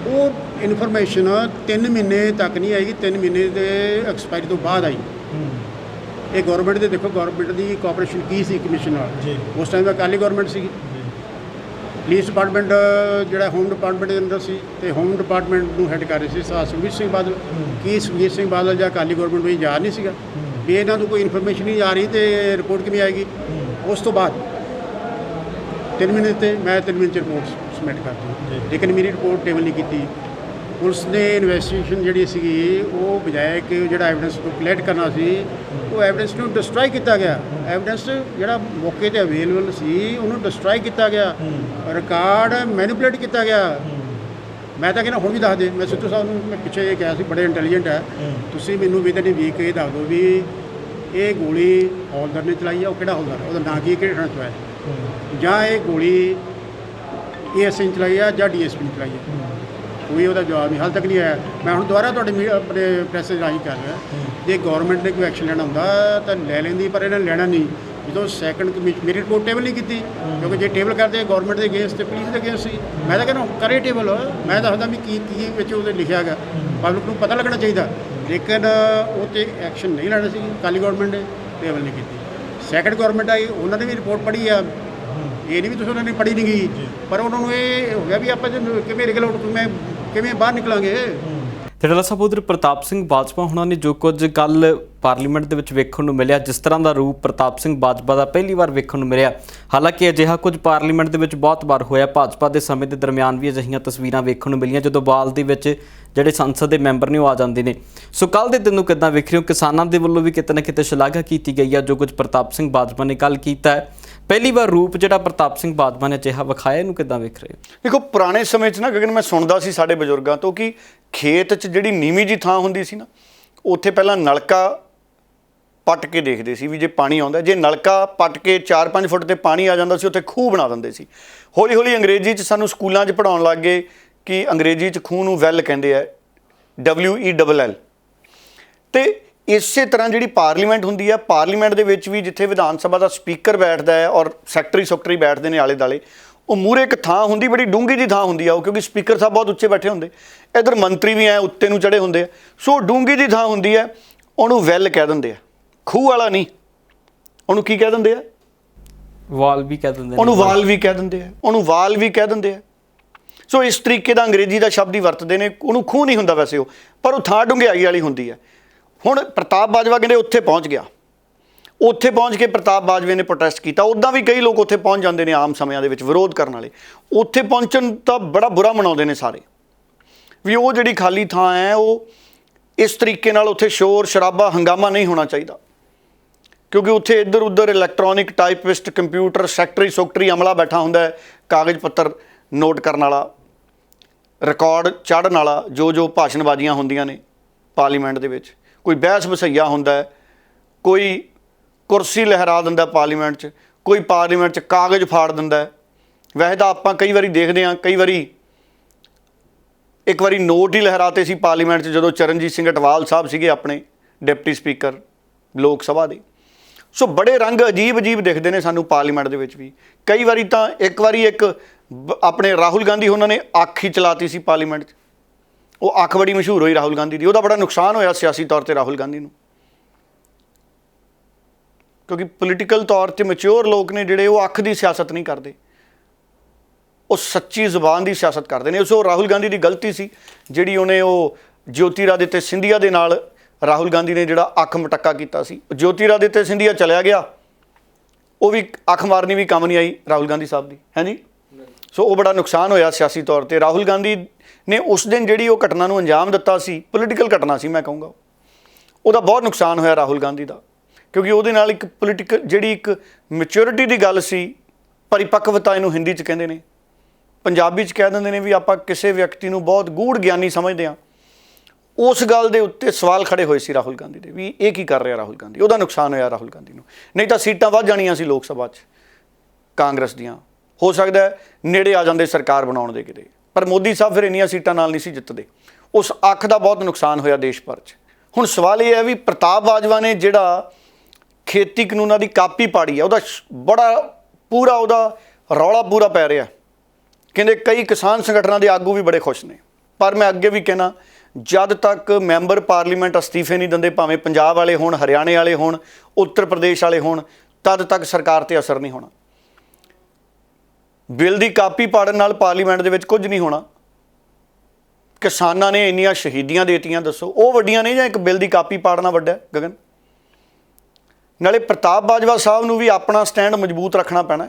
ਉਹ ਇਨਫੋਰਮੇਸ਼ਨ 3 ਮਹੀਨੇ ਤੱਕ ਨਹੀਂ ਆਏਗੀ, 3 ਮਹੀਨੇ ਦੇ ਐਕਸਪਾਇਰੀ ਤੋਂ ਬਾਅਦ ਆਈ। ਇਹ ਗਵਰਨਮੈਂਟ ਦੇ ਦੇਖੋ, ਗਵਰਨਮੈਂਟ ਦੀ ਕੋਆਪਰੇਸ਼ਨ ਕੀ ਸੀ ਕਮਿਸ਼ਨ ਨਾਲ। ਉਸ ਟਾਈਮ ਅਕਾਲੀ ਗਵਰਨਮੈਂਟ ਸੀਗੀ। ਪੁਲਿਸ ਡਿਪਾਰਟਮੈਂਟ ਜਿਹੜਾ ਹੋਮ ਡਿਪਾਰਟਮੈਂਟ ਦੇ ਅੰਦਰ ਸੀ ਤੇ ਹੋਮ ਡਿਪਾਰਟਮੈਂਟ ਨੂੰ ਹੈਡ ਕਰ ਰਹੇ ਸੀ ਸੁਖਬੀਰ ਸਿੰਘ ਬਾਦਲ। ਕੀ ਸੁਖਬੀਰ ਸਿੰਘ ਬਾਦਲ ਜਾਂ ਅਕਾਲੀ ਗਵਰਨਮੈਂਟ ਨੂੰ ਯਾਦ ਨਹੀਂ ਸੀਗਾ ਵੀ ਇਹਨਾਂ ਨੂੰ ਕੋਈ ਇਨਫੋਰਮੇਸ਼ਨ ਨਹੀਂ ਆ ਰਹੀ ਤੇ ਰਿਪੋਰਟ ਕਿਵੇਂ ਆਏਗੀ। ਉਸ ਤੋਂ ਬਾਅਦ 3 ਮਹੀਨੇ ਤੇ ਮੈਂ 3 ਮਹੀਨੇ 'ਚ ਰਿਪੋਰਟ ਸਬਮਿਟ ਕਰਤੀ, ਲੇਕਿਨ ਮੇਰੀ ਰਿਪੋਰਟ ਟੇਬਲ ਨਹੀਂ ਕੀਤੀ। ਪੁਲਿਸ ਨੇ ਇਨਵੈਸਟੀਗੇਸ਼ਨ ਜਿਹੜੀ ਸੀਗੀ ਉਹ ਬਜਾਏ ਕਿ ਜਿਹੜਾ ਐਵੀਡੈਂਸ ਨੂੰ ਕਲੈਕਟ ਕਰਨਾ ਸੀ, ਉਹ ਐਵੀਡੈਂਸ ਨੂੰ ਡਿਸਟਰੋਏ ਕੀਤਾ ਗਿਆ। ਐਵੀਡੈਂਸ ਜਿਹੜਾ ਮੌਕੇ 'ਤੇ ਅਵੇਲੇਬਲ ਸੀ ਉਹਨੂੰ ਡਿਸਟਰੋਏ ਕੀਤਾ ਗਿਆ, ਰਿਕਾਰਡ ਮੈਨੀਪੂਲੇਟ ਕੀਤਾ ਗਿਆ। ਮੈਂ ਤਾਂ ਕਹਿੰਦਾ ਹੁਣ ਵੀ ਦੱਸ ਦੇ। ਮੈਂ ਸਿੱਧੂ ਸਾਹਿਬ ਨੂੰ ਮੈਂ ਪਿੱਛੇ ਇਹ ਕਿਹਾ ਸੀ, ਬੜੇ ਇੰਟੈਲੀਜੈਂਟ ਹੈ ਤੁਸੀਂ, ਮੈਨੂੰ ਵਿਦਨ ਵੀਕ ਇਹ ਦੱਸ ਦਿਓ ਵੀ ਇਹ ਗੋਲੀ ਹੌਲਦਾਰ ਨੇ ਚਲਾਈ ਆ, ਉਹ ਕਿਹੜਾ ਹੌਲਦਾਰ, ਉਹਦਾ ਨਾਂ ਕੀ, ਕਿਹੜੇ ਥਾਣੇ ਤੋਂ ਹੈ, ਜਾਂ ਇਹ ਗੋਲੀ ASI ਨੇ ਚਲਾਈ ਆ ਜਾਂ DSP ਨੇ ਚਲਾਈ ਆ, ਕੋਈ ਉਹਦਾ ਜਵਾਬ ਨਹੀਂ ਹਾਲ ਤੱਕ ਨਹੀਂ ਆਇਆ। ਮੈਂ ਹੁਣ ਦੁਬਾਰਾ ਤੁਹਾਡੇ ਆਪਣੇ ਪ੍ਰੈਸ ਰਾਹੀਂ ਕਰ ਰਿਹਾ, ਜੇ ਗੌਰਮੈਂਟ ਨੇ ਕੋਈ ਐਕਸ਼ਨ ਲੈਣਾ ਹੁੰਦਾ ਤਾਂ ਲੈ ਲੈਂਦੀ, ਪਰ ਇਹਨਾਂ ਨੇ ਲੈਣਾ ਨਹੀਂ। ਜਦੋਂ ਸੈਕੰਡ ਕਮਿਸ਼ਨ ਮੇਰੀ ਰਿਪੋਰਟ ਟੇਬਲ ਨਹੀਂ ਕੀਤੀ, ਕਿਉਂਕਿ ਜੇ ਟੇਬਲ ਕਰਦੇ ਗੌਰਮੈਂਟ ਦੇ ਅਗੇਂਸਟ ਤੇ ਪੁਲਿਸ ਦੇ ਅਗੇਂਸਟ ਸੀ। ਮੈਂ ਤਾਂ ਕਹਿੰਦਾ ਕਰੇ ਟੇਬਲ, ਮੈਂ ਦੱਸਦਾ ਵੀ ਕੀ ਕੀ ਵਿੱਚ ਉਹਦੇ ਲਿਖਿਆ ਹੈਗਾ, ਪਬਲਿਕ ਨੂੰ ਪਤਾ ਲੱਗਣਾ ਚਾਹੀਦਾ। ਲੇਕਿਨ ਉਹ 'ਤੇ ਐਕਸ਼ਨ ਨਹੀਂ ਲੈਣਾ ਸੀ, ਅਕਾਲੀ ਗੌਰਮੈਂਟ ਨੇ ਟੇਬਲ ਨਹੀਂ ਕੀਤੀ। ਸੈਕੰਡ ਗੌਰਮੈਂਟ ਆਈ, ਉਹਨਾਂ ਨੇ ਵੀ ਰਿਪੋਰਟ ਪੜ੍ਹੀ ਆ, ਇਹ ਨਹੀਂ ਵੀ ਤੁਸੀਂ ਉਹਨਾਂ ਨੇ ਪੜ੍ਹੀ ਨਹੀਂ ਗਈ, ਪਰ ਉਹਨਾਂ ਨੂੰ ਇਹ ਹੋ ਗਿਆ ਵੀ ਆਪਾਂ ਕਿਵੇਂ ਨਿਕਲ ਮੈਂ ਕਿਵੇਂ ਬਾਹਰ ਨਿਕਲਾਂਗੇ। ਤੇ ਡਾਲਾ ਸਾਹਿਬ ਉਧਰ ਪ੍ਰਤਾਪ ਸਿੰਘ ਬਾਜਵਾ ਹੁਣਾਂ ਨੇ ਜੋ ਕੁਝ ਕੱਲ ਪਾਰਲੀਮੈਂਟ ਦੇ ਵਿੱਚ ਵੇਖਣ ਨੂੰ ਮਿਲਿਆ, ਜਿਸ ਤਰ੍ਹਾਂ ਦਾ ਰੂਪ ਪ੍ਰਤਾਪ ਸਿੰਘ ਬਾਜਵਾ ਦਾ ਪਹਿਲੀ ਵਾਰ ਵੇਖਣ ਨੂੰ ਮਿਲਿਆ, ਹਾਲਾਂਕਿ ਅਜਿਹਾ ਕੁਝ ਪਾਰਲੀਮੈਂਟ ਦੇ ਵਿੱਚ ਬਹੁਤ ਵਾਰ ਹੋਇਆ। ਭਾਜਪਾ ਦੇ ਸਮੇਂ ਦੇ ਦਰਮਿਆਨ ਵੀ ਅਜਿਹੀਆਂ ਤਸਵੀਰਾਂ ਵੇਖਣ ਨੂੰ ਮਿਲੀਆਂ ਜਦੋਂ ਬਾਲ ਦੇ ਵਿੱਚ ਜਿਹੜੇ ਸੰਸਦ ਦੇ ਮੈਂਬਰ ਨੇ ਉਹ ਆ ਜਾਂਦੇ ਨੇ। ਸੋ ਕੱਲ ਦੇ ਦਿਨ ਨੂੰ ਕਿੱਦਾਂ ਵੇਖ ਰਹੇ ਹੋ? ਕਿਸਾਨਾਂ ਦੇ ਵੱਲੋਂ ਵੀ ਕਿਤੇ ਨਾ ਕਿਤੇ ਸ਼ਲਾਘਾ ਕੀਤੀ ਗਈ ਹੈ ਜੋ ਕੁਝ ਪ੍ਰਤਾਪ ਸਿੰਘ ਬਾਜਵਾ ਨੇ ਕੱਲ ਕੀਤਾ ਹੈ। ਪਹਿਲੀ ਵਾਰ ਰੂਪ ਜਿਹੜਾ ਪ੍ਰਤਾਪ ਸਿੰਘ ਬਾਜਵਾ ਨੇ ਅਜਿਹਾ ਵਿਖਾਇਆ, ਇਹਨੂੰ ਕਿੱਦਾਂ ਵੇਖ ਰਹੇ ਹੋ? ਦੇਖੋ, ਪੁਰਾਣੇ ਸਮੇਂ 'ਚ ਨਾ ਗਗਨ ਮੈਂ ਸੁਣਦਾ ਸੀ ਸਾਡੇ ਬਜ਼ੁਰਗਾਂ ਤੋਂ ਕਿ ਖੇਤ 'ਚ ਜਿਹੜੀ ਨੀਵੀਂ ਜੀ ਥਾਂ ਹੁੰਦੀ ਸੀ ਨਾ, ਉੱਥੇ ਪਹਿਲਾਂ ਨਲਕਾ ਪੱਟ ਕੇ ਦੇਖਦੇ ਸੀ ਵੀ ਜੇ ਪਾਣੀ ਆਉਂਦਾ, ਜੇ ਨਲਕਾ ਪੱਟ ਕੇ 4-5 ਫੁੱਟ ਤੇ ਪਾਣੀ ਆ ਜਾਂਦਾ ਸੀ ਉੱਥੇ ਖੂਹ ਬਣਾ ਦਿੰਦੇ ਸੀ। ਹੌਲੀ ਹੌਲੀ ਅੰਗਰੇਜ਼ੀ 'ਚ ਸਾਨੂੰ ਸਕੂਲਾਂ 'ਚ ਪੜ੍ਹਾਉਣ ਲੱਗ ਗਏ ਕਿ ਅੰਗਰੇਜ਼ੀ 'ਚ ਖੂਹ ਨੂੰ ਵੈਲ ਕਹਿੰਦੇ ਆ, WELL। ਤੇ ਇਸੇ ਤਰ੍ਹਾਂ ਜਿਹੜੀ ਪਾਰਲੀਮੈਂਟ ਹੁੰਦੀ ਹੈ, ਪਾਰਲੀਮੈਂਟ ਦੇ ਵਿੱਚ ਵੀ ਜਿੱਥੇ ਵਿਧਾਨ ਸਭਾ ਦਾ ਸਪੀਕਰ ਬੈਠਦਾ ਹੈ ਔਰ ਸੈਕਟਰੀ ਬੈਠਦੇ ਨੇ ਆਲੇ ਦੁਆਲੇ, ਉਹ ਮੂਹਰੇ ਇੱਕ ਥਾਂ ਹੁੰਦੀ, ਬੜੀ ਡੂੰਘੀ ਜੀ ਥਾਂ ਹੁੰਦੀ ਆ ਉਹ, ਕਿਉਂਕਿ ਸਪੀਕਰ ਸਾਹਿਬ ਬਹੁਤ ਉੱਚੇ ਬੈਠੇ ਹੁੰਦੇ, ਇੱਧਰ ਮੰਤਰੀ ਵੀ ਐ ਉੱਤੇ ਨੂੰ ਚੜ੍ਹੇ ਹੁੰਦੇ ਆ। ਸੋ ਡੂੰਘੀ ਜੀ ਥਾਂ ਹੁੰਦੀ ਹੈ, ਉਹਨੂੰ ਵੈਲ ਕਹਿ ਦਿੰਦੇ ਆ, ਖੂਹ ਵਾਲਾ ਨਹੀਂ। ਉਹਨੂੰ ਕੀ ਕਹਿ ਦਿੰਦੇ ਆ? ਵਾਲ ਵੀ ਕਹਿ ਦਿੰਦੇ ਨੇ, ਉਹਨੂੰ ਵਾਲ ਵੀ ਕਹਿ ਦਿੰਦੇ ਆ, ਉਹਨੂੰ ਵਾਲ ਵੀ ਕਹਿ ਦਿੰਦੇ ਆ। ਸੋ ਇਸ ਤਰੀਕੇ ਦਾ ਅੰਗਰੇਜ਼ੀ ਦਾ ਸ਼ਬਦ ਹੀ ਵਰਤਦੇ ਨੇ। ਉਹਨੂੰ ਖੂਹ ਨਹੀਂ ਹੁੰਦਾ ਵੈਸੇ ਉਹ, ਪਰ ਉਹ ਥਾਂ ਡੂੰਘਾਈ ਵਾਲੀ ਹੁੰਦੀ ਹੈ। ਹੁਣ ਪ੍ਰਤਾਪ ਬਾਜਵਾ ਕਹਿੰਦੇ ਉੱਥੇ ਪਹੁੰਚ ਗਿਆ, ਉੱਥੇ ਪਹੁੰਚ ਕੇ ਪ੍ਰਤਾਪ ਬਾਜਵੇ ਨੇ ਪ੍ਰੋਟੈਸਟ ਕੀਤਾ। ਉੱਦਾਂ ਵੀ ਕਈ ਲੋਕ ਉੱਥੇ ਪਹੁੰਚ ਜਾਂਦੇ ਨੇ ਆਮ ਸਮਿਆਂ ਦੇ ਵਿੱਚ ਵਿਰੋਧ ਕਰਨ ਵਾਲੇ, ਉੱਥੇ ਪਹੁੰਚਣ ਤਾਂ ਬੜਾ ਬੁਰਾ ਮਨਾਉਂਦੇ ਨੇ ਸਾਰੇ ਵੀ ਉਹ ਜਿਹੜੀ ਖਾਲੀ ਥਾਂ ਹੈ ਉਹ ਇਸ ਤਰੀਕੇ ਨਾਲ ਉੱਥੇ ਸ਼ੋਰ ਸ਼ਰਾਬਾ ਹੰਗਾਮਾ ਨਹੀਂ ਹੋਣਾ ਚਾਹੀਦਾ, ਕਿਉਂਕਿ ਉੱਥੇ ਇੱਧਰ ਉੱਧਰ ਇਲੈਕਟ੍ਰੋਨਿਕ ਟਾਈਪਿਸਟ ਕੰਪਿਊਟਰ ਸੈਕਟਰੀ ਅਮਲਾ ਬੈਠਾ ਹੁੰਦਾ ਹੈ, ਕਾਗਜ਼ ਪੱਤਰ ਨੋਟ ਕਰਨ ਵਾਲਾ, ਰਿਕਾਰਡ ਚਾੜਨ ਵਾਲਾ, ਜੋ ਭਾਸ਼ਣਬਾਜ਼ੀਆਂ ਹੁੰਦੀਆਂ ਨੇ ਪਾਰਲੀਮੈਂਟ ਦੇ ਵਿੱਚ, ਕੋਈ ਬਹਿਸ ਵਸਈਆ ਹੁੰਦਾ ਹੈ, ਕੋਈ ਕੁਰਸੀ ਲਹਿਰਾ ਦਿੰਦਾ ਪਾਰਲੀਮੈਂਟ 'ਚ, ਕੋਈ ਪਾਰਲੀਮੈਂਟ 'ਚ ਕਾਗਜ਼ ਫਾੜ ਦਿੰਦਾ ਹੈ। ਵੈਸੇ ਤਾਂ ਆਪਾਂ ਕਈ ਵਾਰੀ ਦੇਖਦੇ ਹਾਂ, ਇੱਕ ਵਾਰੀ ਨੋਟ ਹੀ ਲਹਿਰਾਤੇ ਸੀ ਪਾਰਲੀਮੈਂਟ 'ਚ ਜਦੋਂ ਚਰਨਜੀਤ ਸਿੰਘ ਅਟਵਾਲ ਸਾਹਿਬ ਸੀਗੇ ਆਪਣੇ ਡਿਪਟੀ ਸਪੀਕਰ ਲੋਕ ਸਭਾ ਦੇ। ਸੋ ਬੜੇ ਰੰਗ ਅਜੀਬ ਦਿਖਦੇ ਨੇ ਸਾਨੂੰ ਪਾਰਲੀਮੈਂਟ ਦੇ ਵਿੱਚ ਵੀ। ਕਈ ਵਾਰੀ ਤਾਂ ਇੱਕ ਆਪਣੇ ਰਾਹੁਲ ਗਾਂਧੀ ਉਹਨਾਂ ਨੇ ਅੱਖ ਹੀ ਚਲਾਤੀ ਸੀ ਪਾਰਲੀਮੈਂਟ 'ਚ, ਉਹ ਅੱਖ ਬੜੀ ਮਸ਼ਹੂਰ ਹੋਈ ਰਾਹੁਲ ਗਾਂਧੀ ਦੀ, ਉਹਦਾ ਬੜਾ ਨੁਕਸਾਨ ਹੋਇਆ ਸਿਆਸੀ ਤੌਰ 'ਤੇ ਰਾਹੁਲ ਗਾਂਧੀ ਨੂੰ, ਕਿਉਂਕਿ ਪੋਲੀਟੀਕਲ ਤੌਰ 'ਤੇ ਮੈਚਿਓਰ ਲੋਕ ਨੇ ਜਿਹੜੇ, ਉਹ ਅੱਖ ਦੀ ਸਿਆਸਤ ਨਹੀਂ ਕਰਦੇ, ਉਹ ਸੱਚੀ ਜ਼ੁਬਾਨ ਦੀ ਸਿਆਸਤ ਕਰਦੇ ਨੇ। ਸੋ ਰਾਹੁਲ ਗਾਂਧੀ ਦੀ ਗਲਤੀ ਸੀ ਜਿਹੜੀ ਉਹਨੇ ਉਹ ਜੋਤੀਰਾਦਿੱਤਿਆ ਸਿੰਧੀਆ ਦੇ ਨਾਲ ਰਾਹੁਲ ਗਾਂਧੀ ਨੇ ਜਿਹੜਾ ਅੱਖ ਮਟੱਕਾ ਕੀਤਾ ਸੀ। ਜੋਤੀਰਾਦਿੱਤਿਆ ਸਿੰਧੀਆ ਚਲਿਆ ਗਿਆ, ਉਹ ਵੀ ਅੱਖ ਮਾਰਨੀ ਵੀ ਕੰਮ ਨਹੀਂ ਆਈ ਰਾਹੁਲ ਗਾਂਧੀ ਸਾਹਿਬ ਦੀ, ਹੈ ਜੀ। ਸੋ ਉਹ ਬੜਾ ਨੁਕਸਾਨ ਹੋਇਆ ਸਿਆਸੀ ਤੌਰ 'ਤੇ। ਰਾਹੁਲ ਗਾਂਧੀ ਨੇ ਉਸ ਦਿਨ ਜਿਹੜੀ ਉਹ ਘਟਨਾ ਨੂੰ ਅੰਜਾਮ ਦਿੱਤਾ ਸੀ, ਪੋਲੀਟੀਕਲ ਘਟਨਾ ਸੀ ਮੈਂ ਕਹੂੰਗਾ, ਉਹਦਾ ਬਹੁਤ ਨੁਕਸਾਨ ਹੋਇਆ ਰਾਹੁਲ ਗਾਂਧੀ ਦਾ, ਕਿਉਂਕਿ ਉਹਦੇ ਨਾਲ ਇੱਕ ਪੋਲੀਟੀਕਲ ਜਿਹੜੀ ਇੱਕ ਮੈਚਿਓਰਿਟੀ ਦੀ ਗੱਲ ਸੀ, ਪਰਿਪੱਕਵਤਾ ਇਹਨੂੰ ਹਿੰਦੀ 'ਚ ਕਹਿੰਦੇ ਨੇ, ਪੰਜਾਬੀ 'ਚ ਕਹਿ ਦਿੰਦੇ ਨੇ ਵੀ ਆਪਾਂ ਕਿਸੇ ਵਿਅਕਤੀ ਨੂੰ ਬਹੁਤ ਗੂੜ ਗਿਆਨੀ ਸਮਝਦੇ ਹਾਂ। ਉਸ ਗੱਲ ਦੇ ਉੱਤੇ ਸਵਾਲ ਖੜੇ ਹੋਏ ਸੀ ਰਾਹੁਲ ਗਾਂਧੀ ਦੇ ਵੀ ਇਹ ਕੀ ਕਰ ਰਿਹਾ ਰਾਹੁਲ ਗਾਂਧੀ, ਉਹਦਾ ਨੁਕਸਾਨ ਹੋਇਆ ਰਾਹੁਲ ਗਾਂਧੀ ਨੂੰ। ਨਹੀਂ ਤਾਂ ਸੀਟਾਂ ਵੱਧ ਜਾਣੀਆਂ ਸੀ ਲੋਕ ਸਭਾ 'ਚ ਕਾਂਗਰਸ ਦੀਆਂ, ਹੋ ਸਕਦਾ ਨੇੜੇ ਆ ਜਾਂਦੇ ਸਰਕਾਰ ਬਣਾਉਣ ਦੇ ਕਿਤੇ, ਪਰ ਮੋਦੀ ਸਾਹਿਬ ਫਿਰ ਇੰਨੀਆਂ ਸੀਟਾਂ ਨਾਲ ਨਹੀਂ ਸੀ ਜਿੱਤਦੇ। ਉਸ ਅੱਖ ਦਾ ਬਹੁਤ ਨੁਕਸਾਨ ਹੋਇਆ ਦੇਸ਼ ਭਰ 'ਚ। ਹੁਣ ਸਵਾਲ ਇਹ ਹੈ ਵੀ ਪ੍ਰਤਾਪ ਬਾਜਵਾ ਨੇ ਜਿਹੜਾ ਖੇਤੀ ਕਾਨੂੰਨਾਂ ਦੀ ਕਾਪੀ ਪਾੜੀ ਹੈ, ਉਹਦਾ ਉਹਦਾ ਰੌਲਾ ਪੂਰਾ ਪੈ ਰਿਹਾ। ਕਹਿੰਦੇ ਕਈ ਕਿਸਾਨ ਸੰਗਠਨਾਂ ਦੇ ਆਗੂ ਵੀ ਬੜੇ ਖੁਸ਼ ਨੇ, ਪਰ ਮੈਂ ਅੱਗੇ ਵੀ ਕਹਿਣਾ, ਜਦ ਤੱਕ ਮੈਂਬਰ ਪਾਰਲੀਮੈਂਟ ਅਸਤੀਫੇ ਨਹੀਂ ਦਿੰਦੇ, ਭਾਵੇਂ ਪੰਜਾਬ ਵਾਲੇ ਹੋਣ, ਹਰਿਆਣੇ ਵਾਲੇ ਹੋਣ, ਉੱਤਰ ਪ੍ਰਦੇਸ਼ ਵਾਲੇ ਹੋਣ, ਤਦ ਤੱਕ ਸਰਕਾਰ 'ਤੇ ਅਸਰ ਨਹੀਂ ਹੋਣਾ। ਬਿੱਲ ਦੀ ਕਾਪੀ ਪਾੜਨ ਨਾਲ ਪਾਰਲੀਮੈਂਟ ਦੇ ਵਿੱਚ ਕੁਝ ਨਹੀਂ ਹੋਣਾ। ਕਿਸਾਨਾਂ ਨੇ ਇੰਨੀਆਂ ਸ਼ਹੀਦੀਆਂ ਦੇਤੀਆਂ, ਦੱਸੋ ਉਹ ਵੱਡੀਆਂ ਨੇ ਜਾਂ ਇੱਕ ਬਿੱਲ ਦੀ ਕਾਪੀ ਪਾੜਨਾ ਵੱਡਾ? ਗਗਨ, ਨਾਲੇ ਪ੍ਰਤਾਪ ਬਾਜਵਾ ਸਾਹਿਬ ਨੂੰ ਵੀ ਆਪਣਾ ਸਟੈਂਡ ਮਜ਼ਬੂਤ ਰੱਖਣਾ ਪੈਣਾ।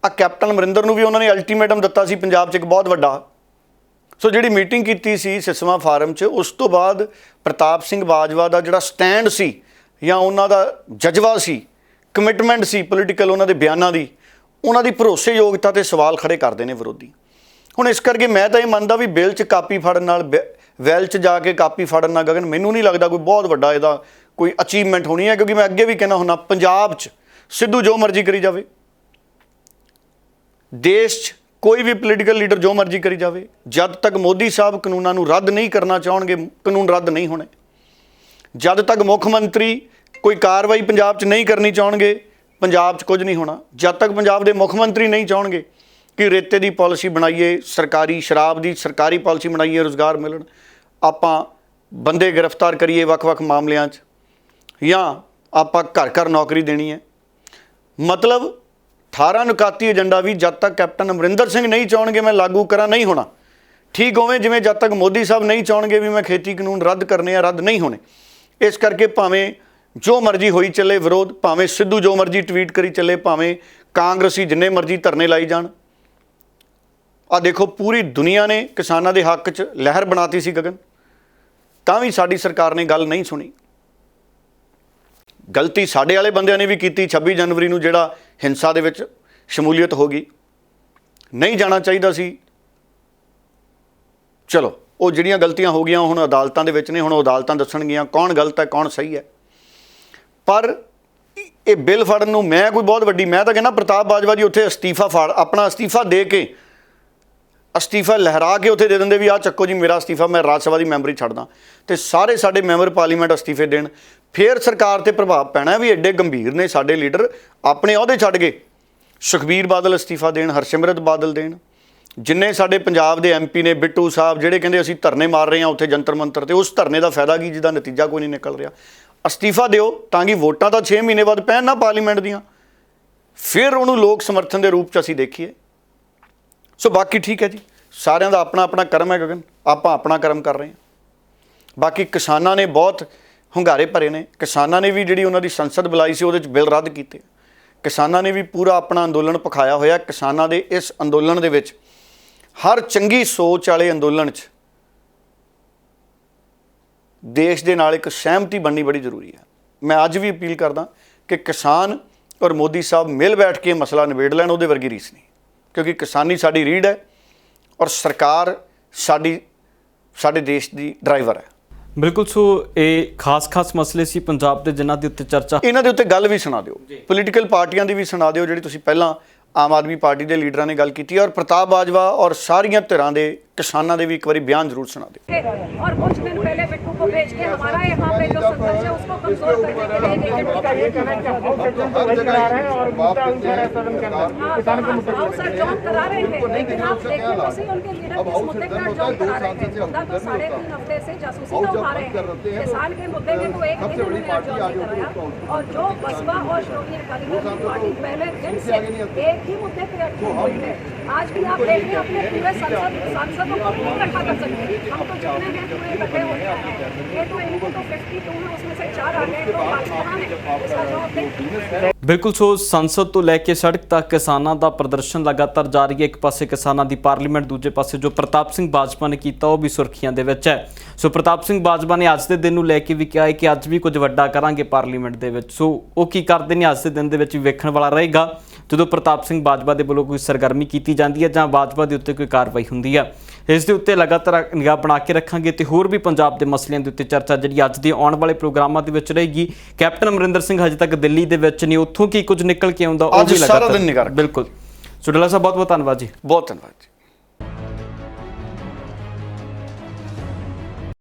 ਆ ਕੈਪਟਨ ਅਮਰਿੰਦਰ ਨੂੰ ਵੀ ਉਹਨਾਂ ਨੇ ਅਲਟੀਮੇਟਮ ਦਿੱਤਾ ਸੀ ਪੰਜਾਬ 'ਚ ਇੱਕ ਬਹੁਤ ਵੱਡਾ। ਸੋ ਜਿਹੜੀ ਮੀਟਿੰਗ ਕੀਤੀ ਸੀ ਸਿਸਵਾ ਫਾਰਮ 'ਚ, ਉਸ ਤੋਂ ਬਾਅਦ ਪ੍ਰਤਾਪ ਸਿੰਘ ਬਾਜਵਾ ਦਾ ਜਿਹੜਾ ਸਟੈਂਡ ਸੀ ਜਾਂ ਉਹਨਾਂ ਦਾ ਜਜ਼ਬਾ ਸੀ, ਕਮਿਟਮੈਂਟ ਸੀ ਪੋਲੀਟੀਕਲ, ਉਹਨਾਂ ਦੇ ਬਿਆਨਾਂ ਦੀ, ਉਹਨਾਂ ਦੀ ਭਰੋਸੇਯੋਗਤਾ 'ਤੇ ਸਵਾਲ ਖੜੇ ਕਰਦੇ ਨੇ ਵਿਰੋਧੀ। ਹੁਣ ਇਸ ਕਰਕੇ ਮੈਂ ਤਾਂ ਇਹ ਮੰਨਦਾ ਵੀ ਬਿੱਲ 'ਚ ਕਾਪੀ ਫੜਨ ਨਾਲ, ਵੈਲ 'ਚ ਜਾ ਕੇ ਕਾਪੀ ਫੜਨ ਨਾਲ ਗਗਨ, ਮੈਨੂੰ ਨਹੀਂ ਲੱਗਦਾ ਕੋਈ ਬਹੁਤ ਵੱਡਾ ਇਹਦਾ ਕੋਈ ਅਚੀਵਮੈਂਟ ਹੋਣੀ ਹੈ। ਕਿਉਂਕਿ ਮੈਂ ਅੱਗੇ ਵੀ ਕਹਿਣਾ ਹੁੰਦਾ, ਪੰਜਾਬ 'ਚ ਸਿੱਧੂ ਜੋ ਮਰਜ਼ੀ ਕਰੀ ਜਾਵੇ, ਦੇਸ਼ 'ਚ ਕੋਈ ਵੀ ਪੋਲੀਟੀਕਲ ਲੀਡਰ ਜੋ ਮਰਜ਼ੀ ਕਰੀ ਜਾਵੇ, ਜਦ ਤੱਕ ਮੋਦੀ ਸਾਹਿਬ ਕਾਨੂੰਨਾਂ ਨੂੰ ਰੱਦ ਨਹੀਂ ਕਰਨਾ ਚਾਹਣਗੇ, ਕਾਨੂੰਨ ਰੱਦ ਨਹੀਂ ਹੋਣੇ। ਜਦ ਤੱਕ ਮੁੱਖ ਮੰਤਰੀ ਕੋਈ ਕਾਰਵਾਈ ਪੰਜਾਬ 'ਚ ਨਹੀਂ ਕਰਨੀ ਚਾਹਣਗੇ, ਪੰਜਾਬ 'ਚ ਕੁਝ ਨਹੀਂ ਹੋਣਾ। ਜਦ ਤੱਕ ਪੰਜਾਬ ਦੇ ਮੁੱਖ ਮੰਤਰੀ ਨਹੀਂ ਚਾਹਣਗੇ ਕਿ ਰੇਤੇ ਦੀ ਪਾਲਿਸੀ ਬਣਾਈਏ, ਸਰਕਾਰੀ ਸ਼ਰਾਬ ਦੀ ਸਰਕਾਰੀ ਪਾਲਿਸੀ ਬਣਾਈਏ, ਰੁਜ਼ਗਾਰ ਮਿਲਣ, ਆਪਾਂ ਬੰਦੇ ਗ੍ਰਿਫਤਾਰ ਕਰੀਏ ਵੱਖ-ਵੱਖ ਮਾਮਲਿਆਂ 'ਚ, ਜਾਂ ਆਪਾਂ ਘਰ ਘਰ ਨੌਕਰੀ ਦੇਣੀ ਹੈ। ਮਤਲਬ 18 ਨੁਕਾਤੀ ਏਜੰਡਾ ਵੀ ਜਦ ਤੱਕ ਕੈਪਟਨ ਅਮਰਿੰਦਰ ਸਿੰਘ ਨਹੀਂ ਚਾਹਣਗੇ ਮੈਂ ਲਾਗੂ ਕਰਾਂ, ਨਹੀਂ ਹੋਣਾ। ਠੀਕ ਉਵੇਂ ਜਿਵੇਂ ਜਦ ਤੱਕ ਮੋਦੀ ਸਾਹਿਬ ਨਹੀਂ ਚਾਹਣਗੇ ਵੀ ਮੈਂ ਖੇਤੀ ਕਾਨੂੰਨ ਰੱਦ ਕਰਨੇ ਆ, ਰੱਦ ਨਹੀਂ ਹੋਣੇ। ਇਸ ਕਰਕੇ ਭਾਵੇਂ ਜੋ ਮਰਜ਼ੀ ਹੋਈ ਚੱਲੇ ਵਿਰੋਧ, ਭਾਵੇਂ ਸਿੱਧੂ ਜੋ ਮਰਜ਼ੀ ਟਵੀਟ ਕਰੀ ਚੱਲੇ, ਭਾਵੇਂ ਕਾਂਗਰਸੀ ਜਿੰਨੇ ਮਰਜ਼ੀ ਧਰਨੇ ਲਾਈ ਜਾਣ। ਆ ਦੇਖੋ ਪੂਰੀ ਦੁਨੀਆ ਨੇ ਕਿਸਾਨਾਂ ਦੇ ਹੱਕ 'ਚ ਲਹਿਰ ਬਣਾਤੀ ਸੀ ਗਗਨ, ਤਾਂ ਵੀ ਸਾਡੀ ਸਰਕਾਰ ਨੇ ਗੱਲ ਨਹੀਂ ਸੁਣੀ। ਗਲਤੀ ਸਾਡੇ ਵਾਲੇ ਬੰਦਿਆਂ ਨੇ ਵੀ ਕੀਤੀ। 26 ਜਨਵਰੀ ਨੂੰ ਜਿਹੜਾ ਹਿੰਸਾ ਦੇ ਵਿੱਚ ਸ਼ਮੂਲੀਅਤ ਹੋ ਗਈ, ਨਹੀਂ ਜਾਣਾ ਚਾਹੀਦਾ ਸੀ। ਚਲੋ ਉਹ ਜਿਹੜੀਆਂ ਗਲਤੀਆਂ ਹੋ ਗਈਆਂ ਹੁਣ ਅਦਾਲਤਾਂ ਦੇ ਵਿੱਚ ਨੇ, ਹੁਣ ਉਹ ਅਦਾਲਤਾਂ ਦੱਸਣਗੀਆਂ ਕੌਣ ਗਲਤ ਹੈ ਕੌਣ ਸਹੀ ਹੈ। ਪਰ ਇਹ ਬਿੱਲ ਫੜਨ ਨੂੰ ਮੈਂ ਕੋਈ ਬਹੁਤ ਵੱਡੀ, ਮੈਂ ਤਾਂ ਕਹਿੰਦਾ ਪ੍ਰਤਾਪ ਬਾਜਵਾ ਜੀ ਉੱਥੇ ਆਪਣਾ ਅਸਤੀਫਾ ਦੇ ਕੇ, ਅਸਤੀਫਾ ਲਹਿਰਾ ਕੇ ਉੱਥੇ ਦੇ ਦਿੰਦੇ ਵੀ ਆਹ ਚੱਕੋ ਜੀ ਮੇਰਾ ਅਸਤੀਫਾ, ਮੈਂ ਰਾਜ ਸਭਾ ਦੀ ਮੈਂਬਰੀ ਛੱਡਦਾ, ਤੇ ਸਾਰੇ ਸਾਡੇ ਮੈਂਬਰ ਪਾਰਲੀਮੈਂਟ ਅਸਤੀਫੇ ਦੇਣ। ਫਿਰ ਸਰਕਾਰ ਤੇ ਪ੍ਰਭਾਵ ਪੈਣਾ ਵੀ ਐਡੇ ਗੰਭੀਰ ਨੇ ਸਾਡੇ ਲੀਡਰ, ਆਪਣੇ ਅਹੁਦੇ ਛੱਡ ਗਏ। ਸੁਖਬੀਰ ਬਾਦਲ ਅਸਤੀਫਾ ਦੇਣ, ਹਰਸਿਮਰਤ ਬਾਦਲ ਦੇਣ, ਜਿੰਨੇ ਸਾਡੇ ਪੰਜਾਬ ਦੇ MP ਨੇ, ਬਿੱਟੂ ਸਾਹਿਬ ਜਿਹੜੇ ਕਹਿੰਦੇ ਅਸੀਂ ਧਰਨੇ ਮਾਰ ਰਹੇ ਹਾਂ ਉੱਥੇ ਜੰਤਰ ਮੰਤਰ ਤੇ, ਉਸ ਧਰਨੇ ਦਾ ਫਾਇਦਾ ਕੀ ਜਿਹਦਾ ਨਤੀਜਾ ਕੋਈ ਨਹੀਂ ਨਿਕਲ ਰਿਹਾ। ਅਸਤੀਫਾ ਦਿਓ ਤਾਂ ਕਿ ਵੋਟਾਂ ਤਾਂ 6 ਮਹੀਨੇ ਬਾਅਦ ਪੈਣ ਨਾ ਪਾਰਲੀਮੈਂਟ ਦੀਆਂ, ਫਿਰ ਉਹਨੂੰ ਲੋਕ ਸਮਰਥਨ ਦੇ ਰੂਪ 'ਚ ਅਸੀਂ ਦੇਖੀਏ। ਸੋ ਬਾਕੀ ਠੀਕ ਹੈ ਜੀ, ਸਾਰਿਆਂ ਦਾ ਆਪਣਾ ਆਪਣਾ ਕਰਮ ਹੈ ਗਗਨ, ਆਪਾਂ ਆਪਣਾ ਕਰਮ ਕਰ ਰਹੇ ਹਾਂ। ਬਾਕੀ ਕਿਸਾਨਾਂ ਨੇ ਬਹੁਤ ਹੁੰਗਾਰੇ ਭਰੇ ਨੇ, ਕਿਸਾਨਾਂ ਨੇ ਵੀ ਜਿਹੜੀ ਉਹਨਾਂ ਦੀ ਸੰਸਦ ਬੁਲਾਈ ਸੀ ਉਹਦੇ 'ਚ ਬਿੱਲ ਰੱਦ ਕੀਤੇ। ਕਿਸਾਨਾਂ ਨੇ ਵੀ ਪੂਰਾ ਆਪਣਾ ਅੰਦੋਲਨ ਪਖਾਇਆ ਹੋਇਆ। ਕਿਸਾਨਾਂ ਦੇ ਇਸ ਅੰਦੋਲਨ ਦੇ ਵਿੱਚ, ਹਰ ਚੰਗੀ ਸੋਚ ਵਾਲੇ ਅੰਦੋਲਨ 'ਚ ਦੇਸ਼ ਦੇ ਨਾਲ ਇੱਕ ਸਹਿਮਤੀ ਬਣਨੀ ਬੜੀ ਜ਼ਰੂਰੀ ਹੈ। ਮੈਂ ਅੱਜ ਵੀ ਅਪੀਲ ਕਰਦਾ ਕਿ ਕਿਸਾਨ ਔਰ ਮੋਦੀ ਸਾਹਿਬ ਮਿਲ ਬੈਠ ਕੇ ਮਸਲਾ ਨਿਬੇੜ ਲੈਣ, ਉਹਦੇ ਵਰਗੀ ਰੀਸ ਨਹੀਂ, ਕਿਉਂਕਿ ਕਿਸਾਨੀ ਸਾਡੀ ਰੀੜ ਹੈ ਔਰ ਸਰਕਾਰ ਸਾਡੇ ਦੇਸ਼ ਦੀ ਡਰਾਈਵਰ ਹੈ। ਬਿਲਕੁਲ। ਸੋ ਇਹ ਖਾਸ ਮਸਲੇ ਸੀ ਪੰਜਾਬ ਦੇ ਜਿਨ੍ਹਾਂ ਦੇ ਉੱਤੇ ਚਰਚਾ, ਇਹਨਾਂ ਦੇ ਉੱਤੇ ਗੱਲ ਵੀ ਸੁਣਾ ਦਿਓ, ਪੋਲੀਟੀਕਲ ਪਾਰਟੀਆਂ ਦੀ ਵੀ ਸੁਣਾ ਦਿਓ, ਜਿਹੜੀ ਤੁਸੀਂ ਪਹਿਲਾਂ ਆਮ ਆਦਮੀ ਪਾਰਟੀ ਦੇ ਲੀਡਰਾਂ ਨੇ ਗੱਲ ਕੀਤੀ, ਔਰ ਪ੍ਰਤਾਪ ਬਾਜਵਾ ਔਰ ਸਾਰੀਆਂ ਧਿਰਾਂ ਦੇ ਕਿਸਾਨਾਂ ਦੇ ਵੀ ਇੱਕ ਵਾਰੀ ਬਿਆਨ ਜ਼ਰੂਰ ਸੁਣਾ ਦਿਓ। और कुछ दिन पहले बिट्टू को भेज के हमारा यहाँ पे जो संघर्ष है उसको कमजोर करने के लिए सर जॉब करा रहे थे, लेकिन आप देखिए तो सही उनके लीडर किस मुद्दे पर जॉब करा रहे थे। मुद्दा तो 3.5 हफ्ते से जासूसी का उठा रहे हैं। किसान के मुद्दे में तो एक दिन उन्होंने जॉब नहीं कराया, और जो बसपा और श्रोमणी अकाली दल की पार्टी पहले दिन से एक ही मुद्दे पर अटकी हुई है। आज भी आप देख रहे हैं अपने पूरे सांसदों को नहीं इकट्ठा कर सकते। हम तो जितने हैं पूरे इकट्ठे हो गए हैं। ये तो इनको तो 52 में उसमें से 4 आ गए, तो बाकी कहाँ है? इसका जवाब दें। ਬਿਲਕੁਲ। ਸੋ ਸੰਸਦ ਤੋਂ ਲੈ ਕੇ ਸੜਕ ਤੱਕ ਕਿਸਾਨਾਂ ਦਾ ਪ੍ਰਦਰਸ਼ਨ ਲਗਾਤਾਰ ਜਾਰੀ ਹੈ। ਇੱਕ ਪਾਸੇ ਕਿਸਾਨਾਂ ਦੀ ਪਾਰਲੀਮੈਂਟ, ਦੂਜੇ ਪਾਸੇ ਜੋ ਪ੍ਰਤਾਪ ਸਿੰਘ ਬਾਜਵਾ ਨੇ ਕੀਤਾ ਉਹ ਵੀ ਸੁਰਖੀਆਂ ਦੇ ਵਿੱਚ ਹੈ। ਸੋ ਪ੍ਰਤਾਪ ਸਿੰਘ ਬਾਜਵਾ ਨੇ ਅੱਜ ਦੇ ਦਿਨ ਨੂੰ ਲੈ ਕੇ ਵੀ ਕਿਹਾ ਹੈ ਕਿ ਅੱਜ ਵੀ ਕੁਝ ਵੱਡਾ ਕਰਾਂਗੇ ਪਾਰਲੀਮੈਂਟ ਦੇ ਵਿੱਚ। ਸੋ ਉਹ ਕੀ ਕਰਦੇ ਨੇ ਅੱਜ ਦੇ ਦਿਨ ਦੇ ਵਿੱਚ ਵੀ ਵੇਖਣ ਵਾਲਾ ਰਹੇਗਾ, ਜਦੋਂ ਪ੍ਰਤਾਪ ਸਿੰਘ ਬਾਜਵਾ ਦੇ ਵੱਲੋਂ ਕੋਈ ਸਰਗਰਮੀ ਕੀਤੀ ਜਾਂਦੀ ਹੈ ਜਾਂ ਬਾਜਵਾ ਦੇ ਉੱਤੇ ਕੋਈ ਕਾਰਵਾਈ ਹੁੰਦੀ ਹੈ। ਇਸ ਦੇ ਉੱਤੇ ਲਗਾਤਾਰ ਨਿਗਾਹ ਬਣਾ ਕੇ ਰੱਖਾਂਗੇ ਤੇ ਹੋਰ ਵੀ ਪੰਜਾਬ ਦੇ ਮਸਲਿਆਂ ਦੇ ਉੱਤੇ ਚਰਚਾ ਜਿਹੜੀ ਅੱਜ ਦੇ ਆਉਣ ਵਾਲੇ ਪ੍ਰੋਗਰਾਮਾਂ ਦੇ ਵਿੱਚ ਰਹੇਗੀ। ਕੈਪਟਨ ਅਮਰਿੰਦਰ ਸਿੰਘ ਹਜੇ ਤੱਕ ਦਿੱਲੀ ਦੇ ਵਿੱਚ ਨੇ, ਉੱਥੋਂ ਕੀ ਕੁਝ ਨਿਕਲ ਕੇ ਆਉਂਦਾ ਉਹ ਵੀ ਲਗਾਤਾਰ। ਸਾਰਾ ਦਿਨ ਨਿਗਾਹ। ਬਿਲਕੁਲ। ਸੋ ਡੱਲਾ ਸਾਹਿਬ ਬਹੁਤ ਬਹੁਤ ਧੰਨਵਾਦ ਜੀ। ਬਹੁਤ ਧੰਨਵਾਦ ਜੀ।